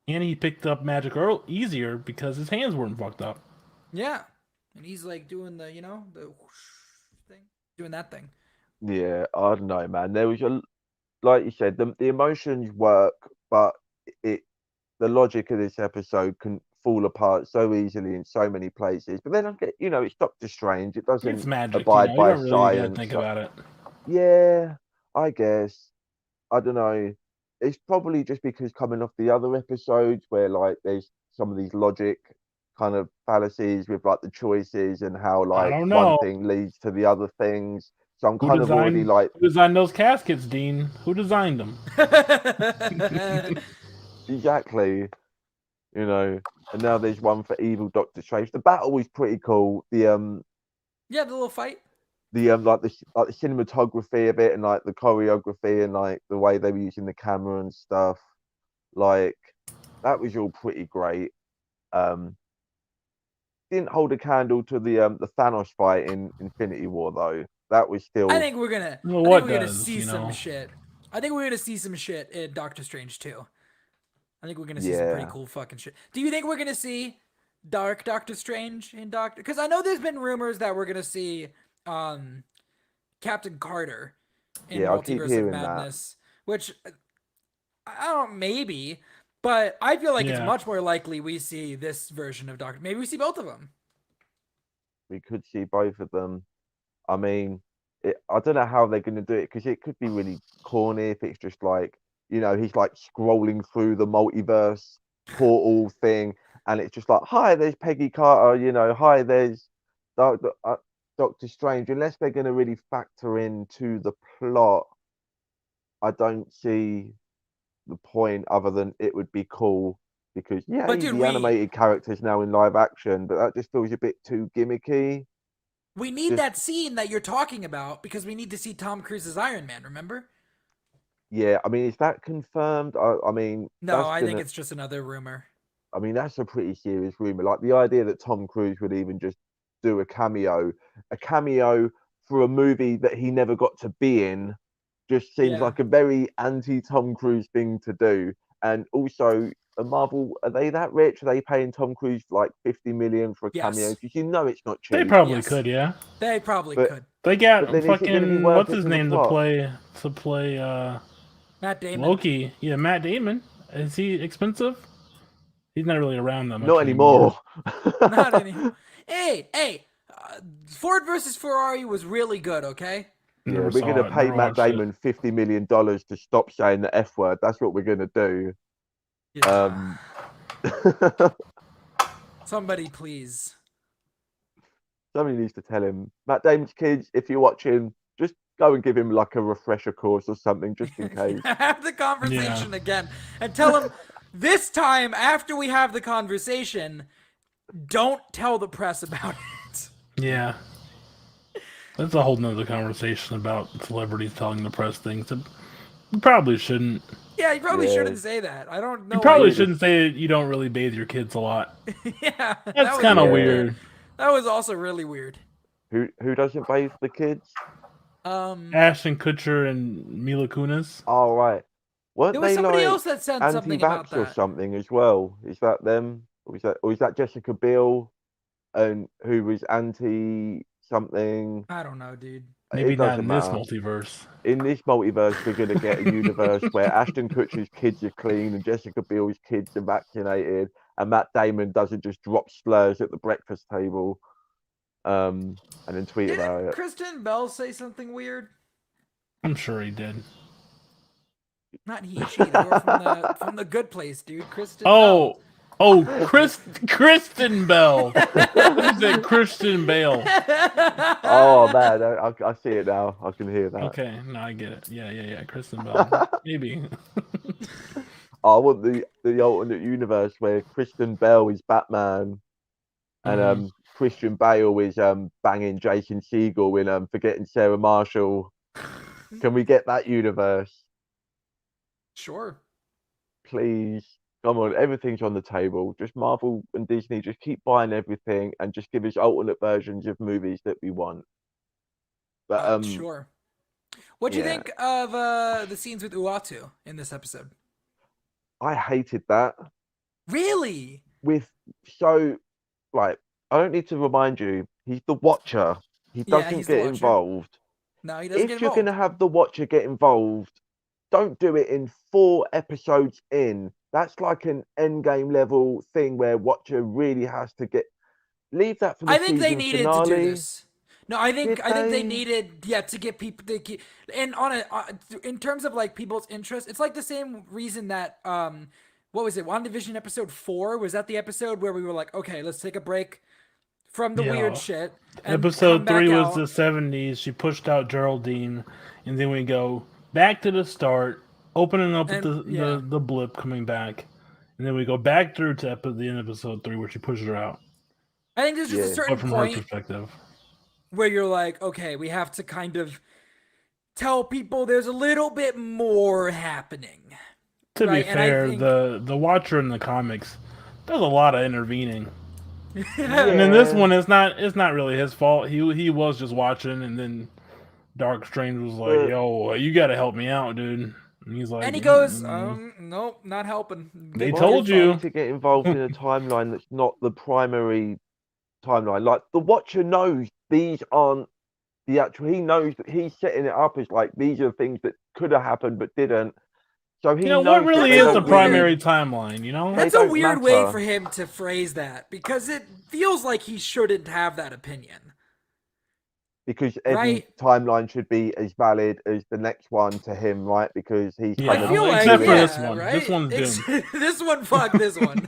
and he picked up magic easier because his hands weren't fucked up.
Yeah, and he's like doing the the whoosh thing, doing that thing.
Yeah, I don't know, man. There was like you said, the emotions work, but the logic of this episode can fall apart so easily in so many places. But then I get, it's Doctor Strange. It doesn't
It's magic.
abide
You
by
don't really gotta
science.
think about it.
Yeah, I guess. I don't know. It's probably just because coming off the other episodes where like there's some of these logic kind of fallacies with like the choices and how like
don't
one
know.
thing leads to the other things. So I'm
Who
kind of already
designed,
like,
who designed those caskets, Dean? Who designed them?
exactly, and now there's one for evil Doctor Strange. The battle was pretty cool. The
Yeah, the little fight.
like the cinematography of it and like the choreography and like the way they were using the camera and stuff, like that was all pretty great. Didn't hold a candle to the Thanos fight in Infinity War though. That was still
I think we're gonna.
Well,
I think
what
we're gonna
does,
see
you
some
know?
shit. I think we're gonna see some shit in Doctor Strange too. I think we're gonna see some pretty
Yeah.
cool fucking shit. Do you think we're gonna see Dark Doctor Strange in Doctor? Because I know there's been rumors that we're gonna see Captain Carter in
Yeah, I keep
Multiverse of
hearing that.
Madness, which I don't maybe, but I feel like it's
Yeah.
much more likely we see this version of Doctor. Maybe we see both of them.
we could see both of them. I mean, I don't know how they're going to do it because it could be really corny if it's just like, he's like scrolling through the multiverse portal thing and it's just like, hi, there's Peggy Carter, hi, there's Doctor Strange. Unless they're going to really factor into the plot, I don't see the point other than it would be cool because, yeah,
But
the
dude,
animated character's now in live action, but that just feels a bit too gimmicky.
We need
Just-
that scene that you're talking about because we need to see Tom Cruise's Iron Man. Remember?
Yeah, I mean, is that confirmed? I mean,
No,
that's
I think
gonna-
it's just another rumor.
I mean, that's a pretty serious rumor. Like the idea that Tom Cruise would even just do a cameo for a movie that he never got to be in, just seems
Yeah.
like a very anti-Tom Cruise thing to do. And also, Marvel, are they that rich? Are they paying Tom Cruise like 50 million for a cameo?
Yes.
Because it's not cheap.
They probably
Yes.
could, yeah.
They probably
But-
could.
They got
But then is it gonna be
fucking
worth
what's
it
his
for the
name to
plot?
play
Matt Damon.
Loki. Yeah, Matt Damon. Is he expensive? He's not really around that much.
Not anymore.
Not anymore. Hey, Ford versus Ferrari was really good. Okay.
Yeah,
Never
we're
saw
going to
it,
pay
never
Matt
watched it.
Damon $50 million to stop saying the F word. That's what we're going to do.
Yeah.
Um,
Somebody please.
Somebody needs to tell him, Matt Damon's kids, if you're watching, just go and give him like a refresher course or something, just in case.
Have the conversation again and tell him this time after we have the conversation, don't tell the press about it.
Yeah. That's a whole nother conversation about celebrities telling the press things that you probably shouldn't.
Yeah, you probably
Yeah.
shouldn't say that. I don't know.
You probably
you-
shouldn't say you don't really bathe your kids a lot.
Yeah, that
That's
was
kind of
Yeah.
weird.
That was also really weird.
Who doesn't bathe the kids?
Ashton Kutcher and Mila Kunis.
Oh, right. Weren't
There was
they
somebody
like
else that said something about
anti-vax or
that.
something as well? Is that them? Or is that Jessica Biel and who was anti something?
I don't know, dude.
Maybe
It
not
doesn't
in this
matter.
multiverse.
In this multiverse, we're gonna get a universe where Ashton Kutcher's kids are clean and Jessica Biel's kids are vaccinated, and Matt Damon doesn't just drop slurs at the breakfast table, and then tweet about
Didn't
it.
Kristen Bell say something weird?
I'm sure he did.
Not he, she. They were from the Good Place, dude. Kristen
Oh, Kristen Bell. I said Christian Bale.
Bell.
Oh man, I see it now. I can hear that.
Okay, no, I get it. Yeah. Kristen Bell. Maybe.
I want the alternate universe where Kristen Bell is Batman, and Christian Bale is banging Jason Segel in Forgetting Sarah Marshall. Can we get that universe,
Sure.
please? Come on, everything's on the table. Just Marvel and Disney, just keep buying everything and just give us alternate versions of movies that we want. But
Sure. What do you
yeah.
think of the scenes with Uatu in this episode?
I hated that.
Really?
Right, I don't need to remind you, he's the Watcher. He
Yeah,
doesn't
he's the
get
Watcher.
involved.
No, he doesn't
If
get
you're going
involved.
to have the Watcher get involved, don't do it in 4 episodes in. That's like an endgame level thing where Watcher really has to leave that for the
I think they
season
needed
finale.
to do this. No, I think
Did
they
they?
needed to get people to keep, and in terms of like people's interest, it's like the same reason that what was it? WandaVision episode 4, was that the episode where we were like, okay, let's take a break from the weird
Yeah.
shit and come
Episode
back
3 was
out.
the 70s. She pushed out Geraldine, and then we go back to the start, opening up with
And,
the blip coming back, and then we go back through to the end of episode 3 where she pushed her out.
I think there's just a
Yeah.
certain
But from her
point
perspective.
where you're like, okay, we have to kind of tell people there's a little bit more happening.
To
Right,
be
and I
fair,
think-
the Watcher in the comics does a lot of intervening.
Yeah.
And in this one, it's not really his fault. He was just watching, and then Dark Strange was like,
But-
"Yo, you got to help me out, dude." And he's like,
And he goes,
"Mm."
nope, not helping.
They
Why
told
does he
you.
need to get involved in a timeline that's not the primary timeline. Like the Watcher knows these aren't the actual. He knows that he's setting it up as like these are things that could have happened but didn't. So he knows
what
that
really
they
is
don't
the
really-
primary timeline? You know,
They
That's a
don't
weird way
matter.
for him to phrase that, because it feels like he shouldn't have that opinion.
because every
Right.
timeline should be as valid as the next one to him, right? Because he's
Yeah.
kind
I
of
feel like,
except for
yeah,
this one.
right?
This one's
This one, fuck this one.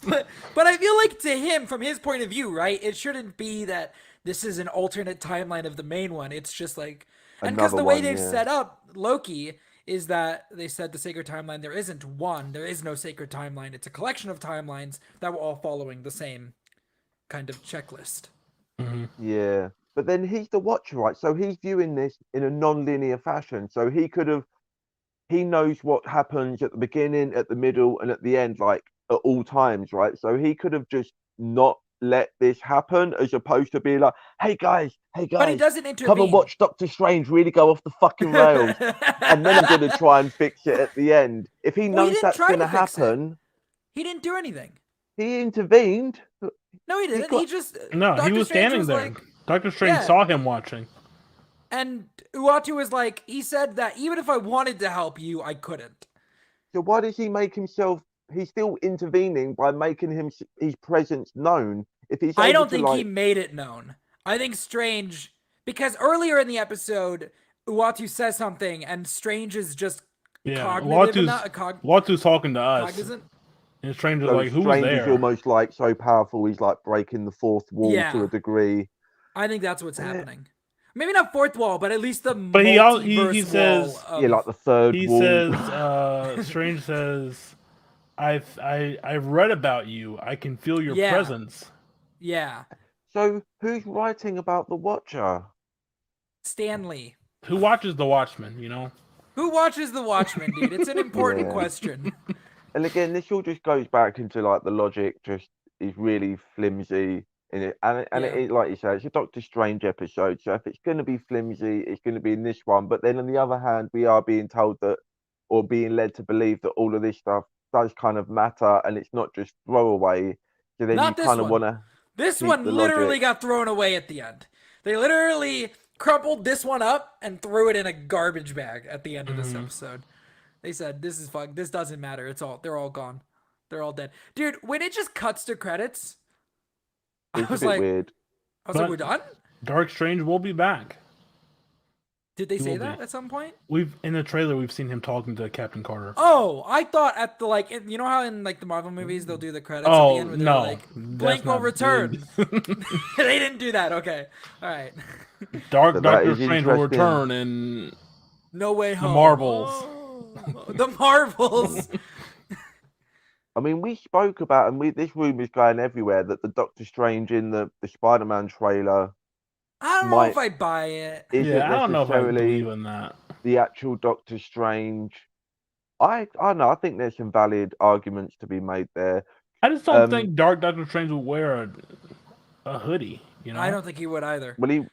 but I feel like to him, from his point of view, right, it shouldn't be that this is an alternate timeline of the main one. It's just like, and because
Another
the way
one,
they've
yeah.
set up Loki is that they said the sacred timeline, there isn't one. There is no sacred timeline. It's a collection of timelines that were all following the same kind of checklist.
Yeah. But then he's the Watcher, right? So he's viewing this in a non-linear fashion. So he knows what happens at the beginning, at the middle, and at the end, like at all times, right? So he could have just not let this happen, as opposed to being like, hey guys,
But he doesn't intervene.
come and watch Doctor Strange really go off the fucking rails. And then I'm gonna try and fix it at the end. If he
Well, he
knows
didn't
that's
try to
gonna
fix it.
happen,
He didn't do anything.
he intervened.
No, he didn't.
got-
He just
no, he
Doctor
was
Strange
standing there.
like-
Doctor Strange
Yeah.
saw him watching.
And Uatu was like, he said that even if I wanted to help you, I couldn't.
So why does he make himself? He's still intervening by making his presence known. If he's
I
able
don't
to,
think
like,
he made it known. I think Strange, because earlier in the episode, Uatu says something and Strange is just
Yeah,
cognitive
Watu's,
enough,
Watu's talking to us,
cognizant.
and Strange is
so
like, "Who's
Strange is
there?"
almost like so powerful. He's like breaking the fourth wall to
Yeah.
a degree.
I think that's what's happening. Maybe not fourth wall, but at least the
But he says-
wall of,
Yeah, like the third
He
wall.
says, Strange says, I've read about you. I can feel your
Yeah.
presence."
yeah,
So who's writing about the Watcher?
Stanley.
Who watches The Watchmen? You know,
Who watches The Watchmen, dude? It's an important
Yeah.
question.
And again, this all just goes back into like the logic just is really flimsy in it, and
Yeah.
it, like you say, it's a Doctor Strange episode. So if it's going to be flimsy, it's going to be in this one. But then on the other hand, we are being told that, or being led to believe that all of this stuff does kind of matter, and it's not just throwaway. So then you
Not this
kind of
one.
want to
This
keep the
one literally
logic.
got thrown away at the end. They literally crumpled this one up and threw it in a garbage bag at the end of this
Mhm.
episode. They said, "This is fuck. This doesn't matter. They're all gone. They're all dead." Dude, when it just cuts to credits, I
It's a
was
bit
like,
weird.
But
"We're done."
Dark Strange will be back.
Did they
He
say
will
that
be.
at some point?
We've in the trailer we've seen him talking to Captain Carter.
Oh, I thought at the like, you know how in like the Marvel movies they'll do the credits at the
Oh
end where they're
no,
like,
that's
"Blink will
not
return." They didn't do that. Okay, all right.
Dark
But that
Doctor
is
Strange will
interesting.
return in
No way
the
home.
Marvels.
Oh, the Marvels.
I mean, we spoke about, and this rumor's going everywhere, that the Doctor Strange in the Spider-Man trailer
I don't know if
might
I buy it.
isn't
Yeah, I don't know if I believe
necessarily
in that.
the actual Doctor Strange. I know. I think there's some valid arguments to be made there.
I just don't think Dark Doctor Strange will wear a hoodie. You know.
I don't think he would either.
Well,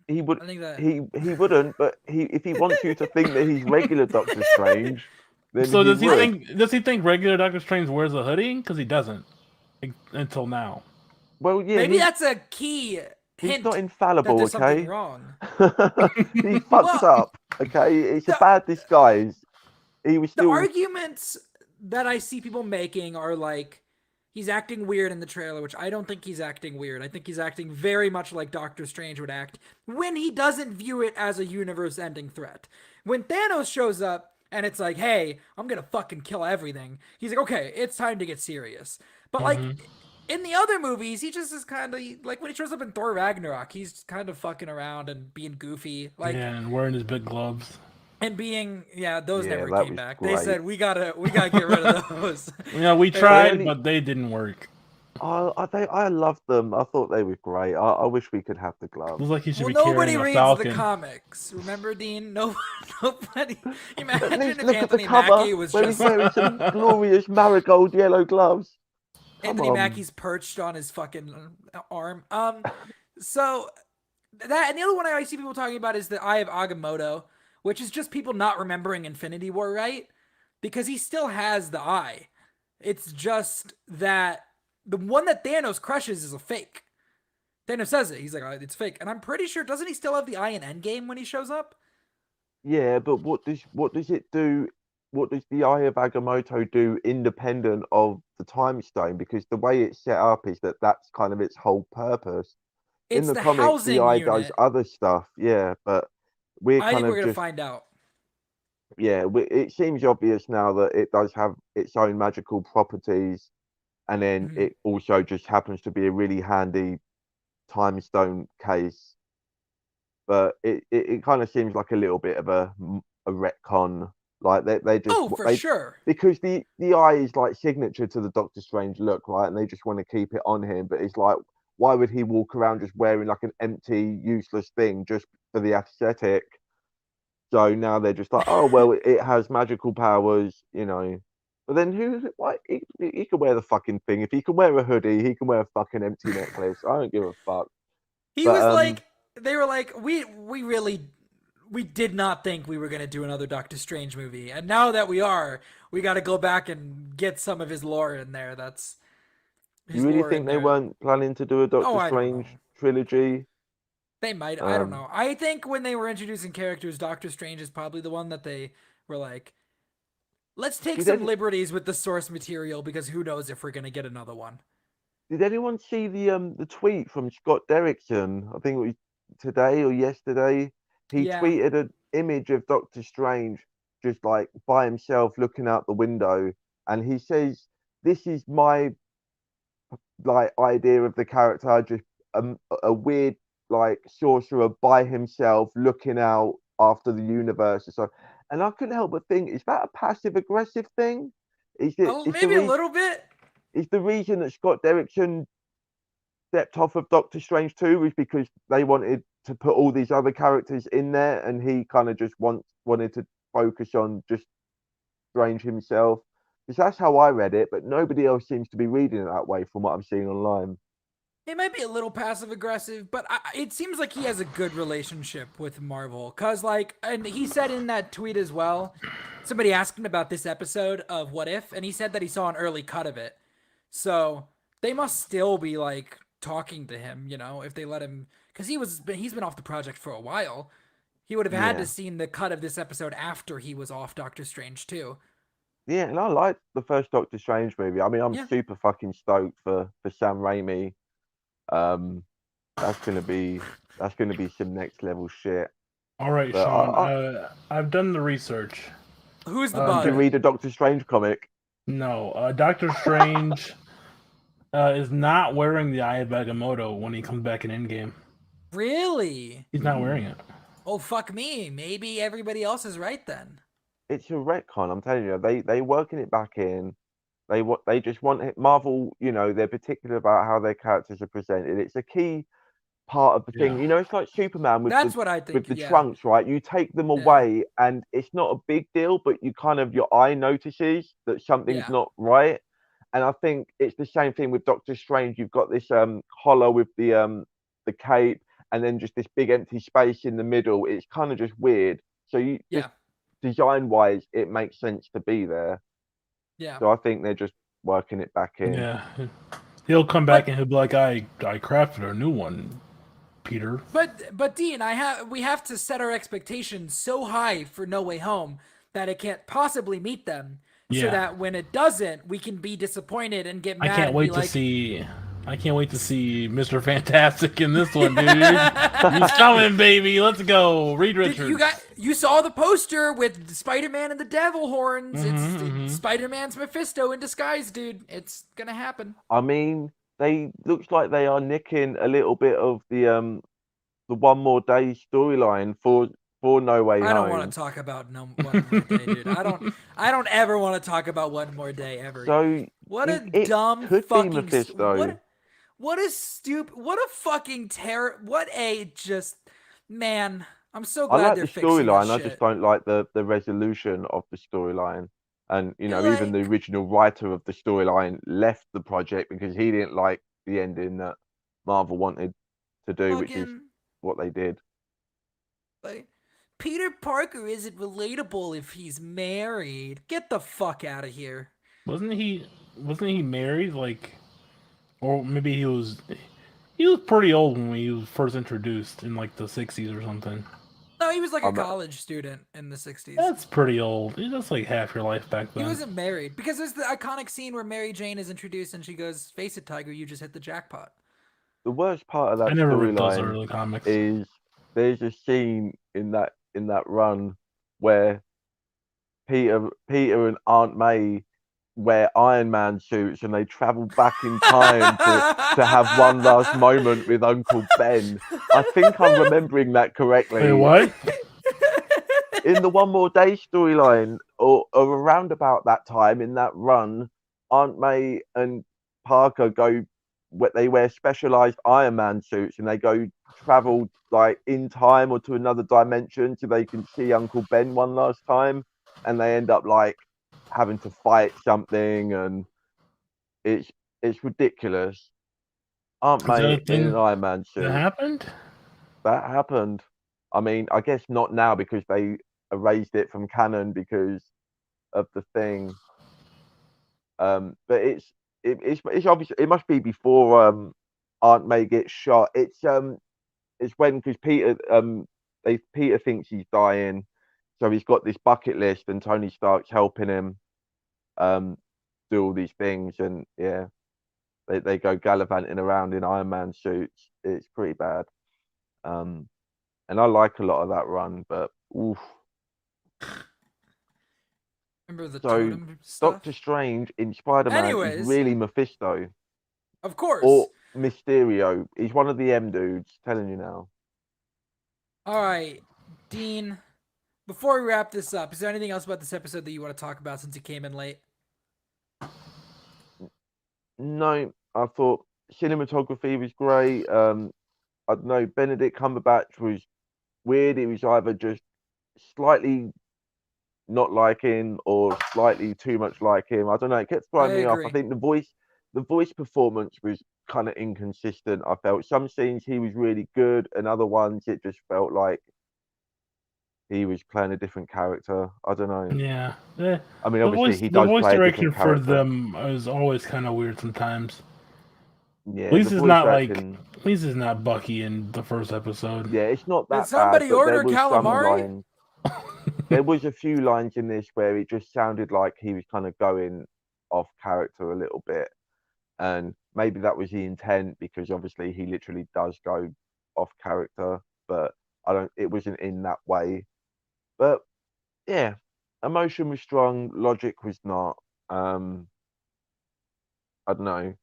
he would
I think that.
he wouldn't, but if he wants you to think that he's regular Doctor Strange, then
So does he
would.
think? Does he think regular Doctor Strange wears a hoodie? Because he doesn't until now.
Well, yeah,
Maybe that's a key
he's
hint
not
that
infallible.
there's something
Okay,
wrong.
he fucks
Well,
up. Okay, it's a
the-
bad disguise. He was
The
still.
arguments that I see people making are like, he's acting weird in the trailer, which I don't think he's acting weird. I think he's acting very much like Doctor Strange would act when he doesn't view it as a universe ending threat. When Thanos shows up and it's like, hey, I'm gonna fucking kill everything, he's like, okay, it's time to get serious. But like, in the other movies, he just is kind of like when he shows up in Thor Ragnarok, he's kind of fucking around and being goofy. Like,
Yeah, and wearing his big gloves.
and being those
Yeah,
never
that
came
was
back. They
great.
said we gotta get rid of those.
Yeah, we
They
tried,
only-
but they didn't work.
I loved them. I thought they were great. I wish we could have the
It
gloves.
was like he should
Well,
be
nobody
carrying a
reads
falcon.
the comics. Remember, Dean? No, nobody. Imagine
At least
if
look at
Anthony
the cover
Mackie was
where
just
he's wearing some glorious marigold yellow gloves. Come
Anthony
on.
Mackie's perched on his fucking arm. So that, and the other one I see people talking about is the Eye of Agamotto, which is just people not remembering Infinity War, right? Because he still has the eye. It's just that the one that Thanos crushes is a fake. Thanos says it. He's like, oh, it's fake. And I'm pretty sure, doesn't he still have the eye in Endgame when he shows up?
Yeah, but what does it do? What does the Eye of Agamotto do independent of the Time Stone? Because the way it's set up is that that's kind of its whole purpose. In
It's
the
the
comics,
housing
the Eye
unit.
does other stuff. Yeah, but we're
I
kind
think
of
we're gonna
just
find out.
yeah. It seems obvious now that it does have its own magical properties, and then
Mhm.
it also just happens to be a really handy Time Stone case. But it kind of seems like a little bit of a retcon. Like they just
Oh, for
they
sure.
because the eye is like signature to the Doctor Strange look, right? And they just want to keep it on him. But it's like, why would he walk around just wearing like an empty, useless thing just for the aesthetic? So now they're just like, oh well, it has magical powers, you know. But then why he can wear the fucking thing. If he can wear a hoodie, he can wear a fucking empty necklace. I don't give a fuck.
He
But,
was like, they were like, we really, we did not think we were gonna do another Doctor Strange movie, and now that we are, we got to go back and get some of his lore in there. That's his
You really
lore
think
in
they
there.
weren't planning to do a Doctor
I don't
Strange
know.
trilogy?
They might. I don't
Um,
know. I think when they were introducing characters, Doctor Strange is probably the one that they were like, let's take
Did
some
any-
liberties with the source material because who knows if we're gonna get another one.
Did anyone see the tweet from Scott Derrickson? I think it was today or yesterday. He
Yeah.
tweeted an image of Doctor Strange just like by himself looking out the window, and he says, "This is my like idea of the character, just a weird like sorcerer by himself looking out after the universe." And so, and I couldn't help but think, is that a passive aggressive thing? Is it?
Oh,
Is
maybe
the
a little bit.
is the reason that Scott Derrickson stepped off of Doctor Strange 2 was because they wanted to put all these other characters in there, and he kind of just wanted to focus on just Strange himself. Because that's how I read it, but nobody else seems to be reading it that way from what I'm seeing online.
It might be a little passive aggressive, but it seems like he has a good relationship with Marvel. Cause like, and he said in that tweet as well, somebody asked him about this episode of What If, and he said that he saw an early cut of it. So they must still be like talking to him, you know, if they let him, cause he's been off the project for a while. He would have had
Yeah.
to seen the cut of this episode after he was off Doctor Strange too.
Yeah, and I like the first Doctor Strange movie. I mean, I'm
Yeah.
super fucking stoked for Sam Raimi. Um, that's gonna be some next level shit.
All right,
But
Sean. I've done the research.
Who's the
did you
bug?
read a Doctor Strange comic?
No, Doctor Strange is not wearing the Eye of Agamotto when he comes back in Endgame.
Really?
He's not wearing it.
Oh fuck me. Maybe everybody else is right then.
It's a retcon. I'm telling you, they working it back in. They just want it. Marvel. You know, they're particular about how their characters are presented. It's a key part of the thing.
Yeah.
You know, it's like Superman with
That's what I think.
with the
Yeah.
trunks, right? You take them away, and it's not a big deal, but you kind of your eye notices that something's
Yeah.
not right. And I think it's the same thing with Doctor Strange. You've got this hollow with the cape, and then just this big empty space in the middle. It's kind of just weird. So you
Yeah.
just design wise, it makes sense to be there.
Yeah.
So I think they're just working it back in.
Yeah. He'll come back and he'll be like, I crafted a new one, Peter.
But Dean, we have to set our expectations so high for No Way Home that it can't possibly meet them. So
Yeah.
that when it doesn't, we can be disappointed and get mad.
I can't
and
wait
be
to
like,
see. I can't wait to see Mr. Fantastic in this one, dude. He's coming, baby. Let's go. Reed Richards.
You saw the poster with Spider-Man and the devil horns.
Mhm,
It's Spider-Man's Mephisto in disguise, dude. It's gonna happen.
I mean, they looks like they are nicking a little bit of the One More Day storyline for No Way Home.
I don't want to talk about One More Day, dude. I don't ever want to talk about One More Day ever.
So
What a
it
dumb
could be
fucking
Mephisto.
what a stupid, what a fucking terror, what a just, man, I'm so
I
glad
like
they're
the
fixing that
storyline. I
shit.
just don't like the resolution of the storyline. And you know, even the
Like-
original writer of the storyline left the project because he didn't like the ending that Marvel wanted to do, which is
Fucking,
what they did.
like, Peter Parker isn't relatable if he's married. Get the fuck out of here.
Wasn't he married? Like, or maybe he was pretty old when he was first introduced in like the 60s or something.
No, he was like a
I'm-
college student in the 60s.
That's pretty old. That's like half your life back
He
then.
wasn't married because there's the iconic scene where Mary Jane is introduced and she goes, "Face it, Tiger, you just hit the jackpot."
The worst part of that
I never read those
storyline
early comics.
is there's a scene in that run where Peter and Aunt May wear Iron Man suits and they travel back in time to have one last moment with Uncle Ben. I think I'm remembering that correctly.
Wait, what?
In the One More Day storyline, or around about that time in that run, Aunt May and Parker they wear specialized Iron Man suits and they go travel like in time or to another dimension so they can see Uncle Ben one last time, and they end up like having to fight something, and it's ridiculous. Aunt
Is that a
May in
thing
an Iron Man suit.
That happened?
That happened. I mean, I guess not now because they erased it from canon because of the thing. But it's obviously it must be before Aunt May gets shot. It's when because Peter thinks he's dying, so he's got this bucket list, and Tony Stark's helping him do all these things, and yeah, they go gallivanting around in Iron Man suits. It's pretty bad. And I like a lot of that run, but oof.
Remember the
So,
totem stuff?
Doctor Strange in Spider-Man
Anyways.
is really Mephisto
Of course.
or Mysterio. He's one of the M dudes. Telling you now.
All right, Dean. Before we wrap this up, is there anything else about this episode that you want to talk about since you came in late?
No, I thought cinematography was great. I don't know, Benedict Cumberbatch was weird. It was either just slightly not like him or slightly too much like him. I don't know. It kept throwing me off. I
agree.
think the voice performance was kind of inconsistent. I felt some scenes he was really good, and other ones it just felt like he was playing a different character. I don't know.
Yeah.
I mean, obviously he
The
does
voice
play a
direction
different
for
character.
them is always kind of weird sometimes.
Yeah,
At least
the
it's
voice
not
acting,
at least it's not Bucky in the first episode.
yeah, it's not
Did
that bad,
somebody
but there
order
was some
calamari?
lines. There was a few lines in this where it just sounded like he was kind of going off character a little bit, and maybe that was the intent because obviously he literally does go off character, but I don't. It wasn't in that way. But yeah, emotion was strong, logic was not. I don't know.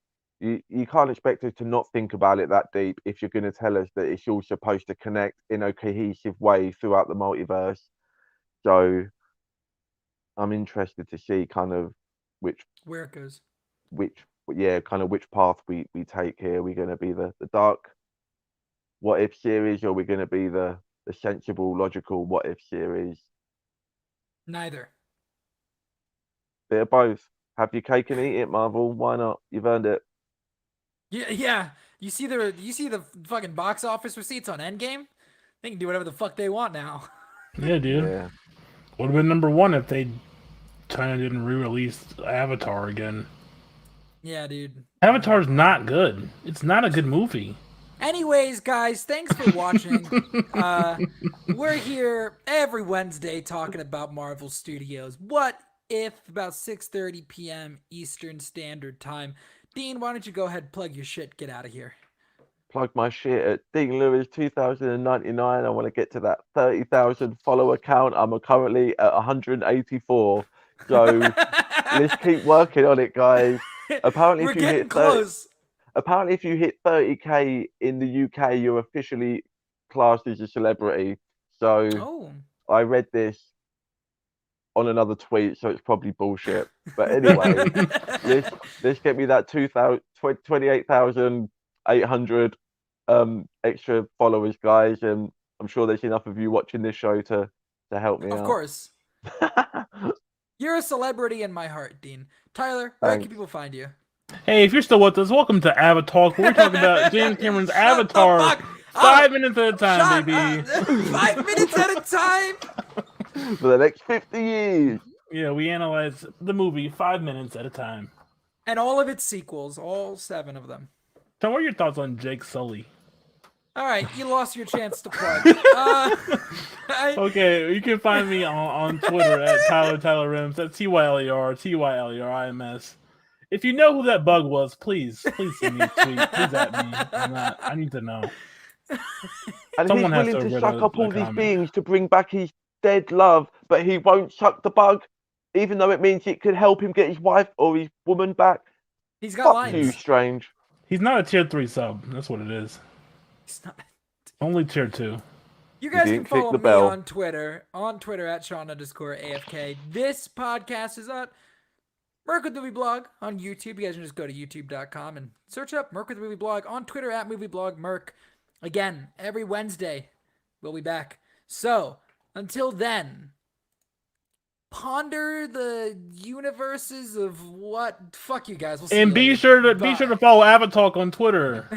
You can't expect us to not think about it that deep if you're going to tell us that it's all supposed to connect in a cohesive way throughout the multiverse. So I'm interested to see kind of which
Where it goes.
which yeah, kind of which path we take here. Are we going to be the dark what if series, or are we going to be the sensible, logical what if series?
Neither.
Bit of both. Have your cake and eat it, Marvel. Why not? You've earned it.
Yeah. You see the fucking box office receipts on Endgame? They can do whatever the fuck they want now.
Yeah, dude.
Yeah.
Would have been number one if they China didn't re-release Avatar again.
Yeah, dude.
Avatar's not good. It's not a good movie.
Anyways, guys, thanks for watching. We're here every Wednesday talking about Marvel Studios. What if about 6:30 p.m. Eastern Standard Time? Dean, why don't you go ahead and plug your shit? Get out of here.
Plug my shit at Dean Lewis 2099. I want to get to that 30,000 follower count. I'm currently at 184. So let's keep working on it, guys. Apparently,
We're
if you
getting
hit 30,
close.
apparently if you hit 30k in the UK, you're officially classed as a celebrity. So
Oh.
I read this on another tweet, so it's probably bullshit. But anyway, let's get me that 28,800 extra followers, guys, and I'm sure there's enough of you watching this show to help me out.
Of course. You're a celebrity in my heart, Dean. Tyler, where can
Thanks.
people find you?
Hey, if you're still with us, welcome to Avatar. We're talking about James Cameron's
Shut the
Avatar.
fuck
5
up.
minutes at a time,
Shut
baby.
up. 5 minutes at a time.
For the next 50 years.
Yeah, we analyze the movie 5 minutes at a time.
And all of its sequels, all 7 of them.
So, what are your thoughts on Jake Sully?
All right, you lost your chance to plug.
Okay, you can find me on Twitter at Tyler Rims. That's TYLER If you know who that bug was, please send me a tweet. Please at me. I need to know.
And
Someone has
he's willing
to
to
read
suck up
a
all these
comment.
beings to bring back his dead love, but he won't suck the bug, even though it means it could help him get his wife or his woman back.
He's got
Fuck
lines.
you, Strange.
He's not a tier 3 sub. That's what it is.
He's not.
Only tier 2.
You guys can
didn't click
follow
the
me
bell.
on Twitter at Sean_AFK. This podcast is at Merc with Movie Blog on YouTube. You guys can just go to youtube.com and search up Merc with Movie Blog. On Twitter at Movie Blog Merc. Again, every Wednesday we'll be back. So until then, ponder the universes of what. Fuck you guys. We'll see
And
you
be
later.
sure to
Bye.
follow Avatar on Twitter.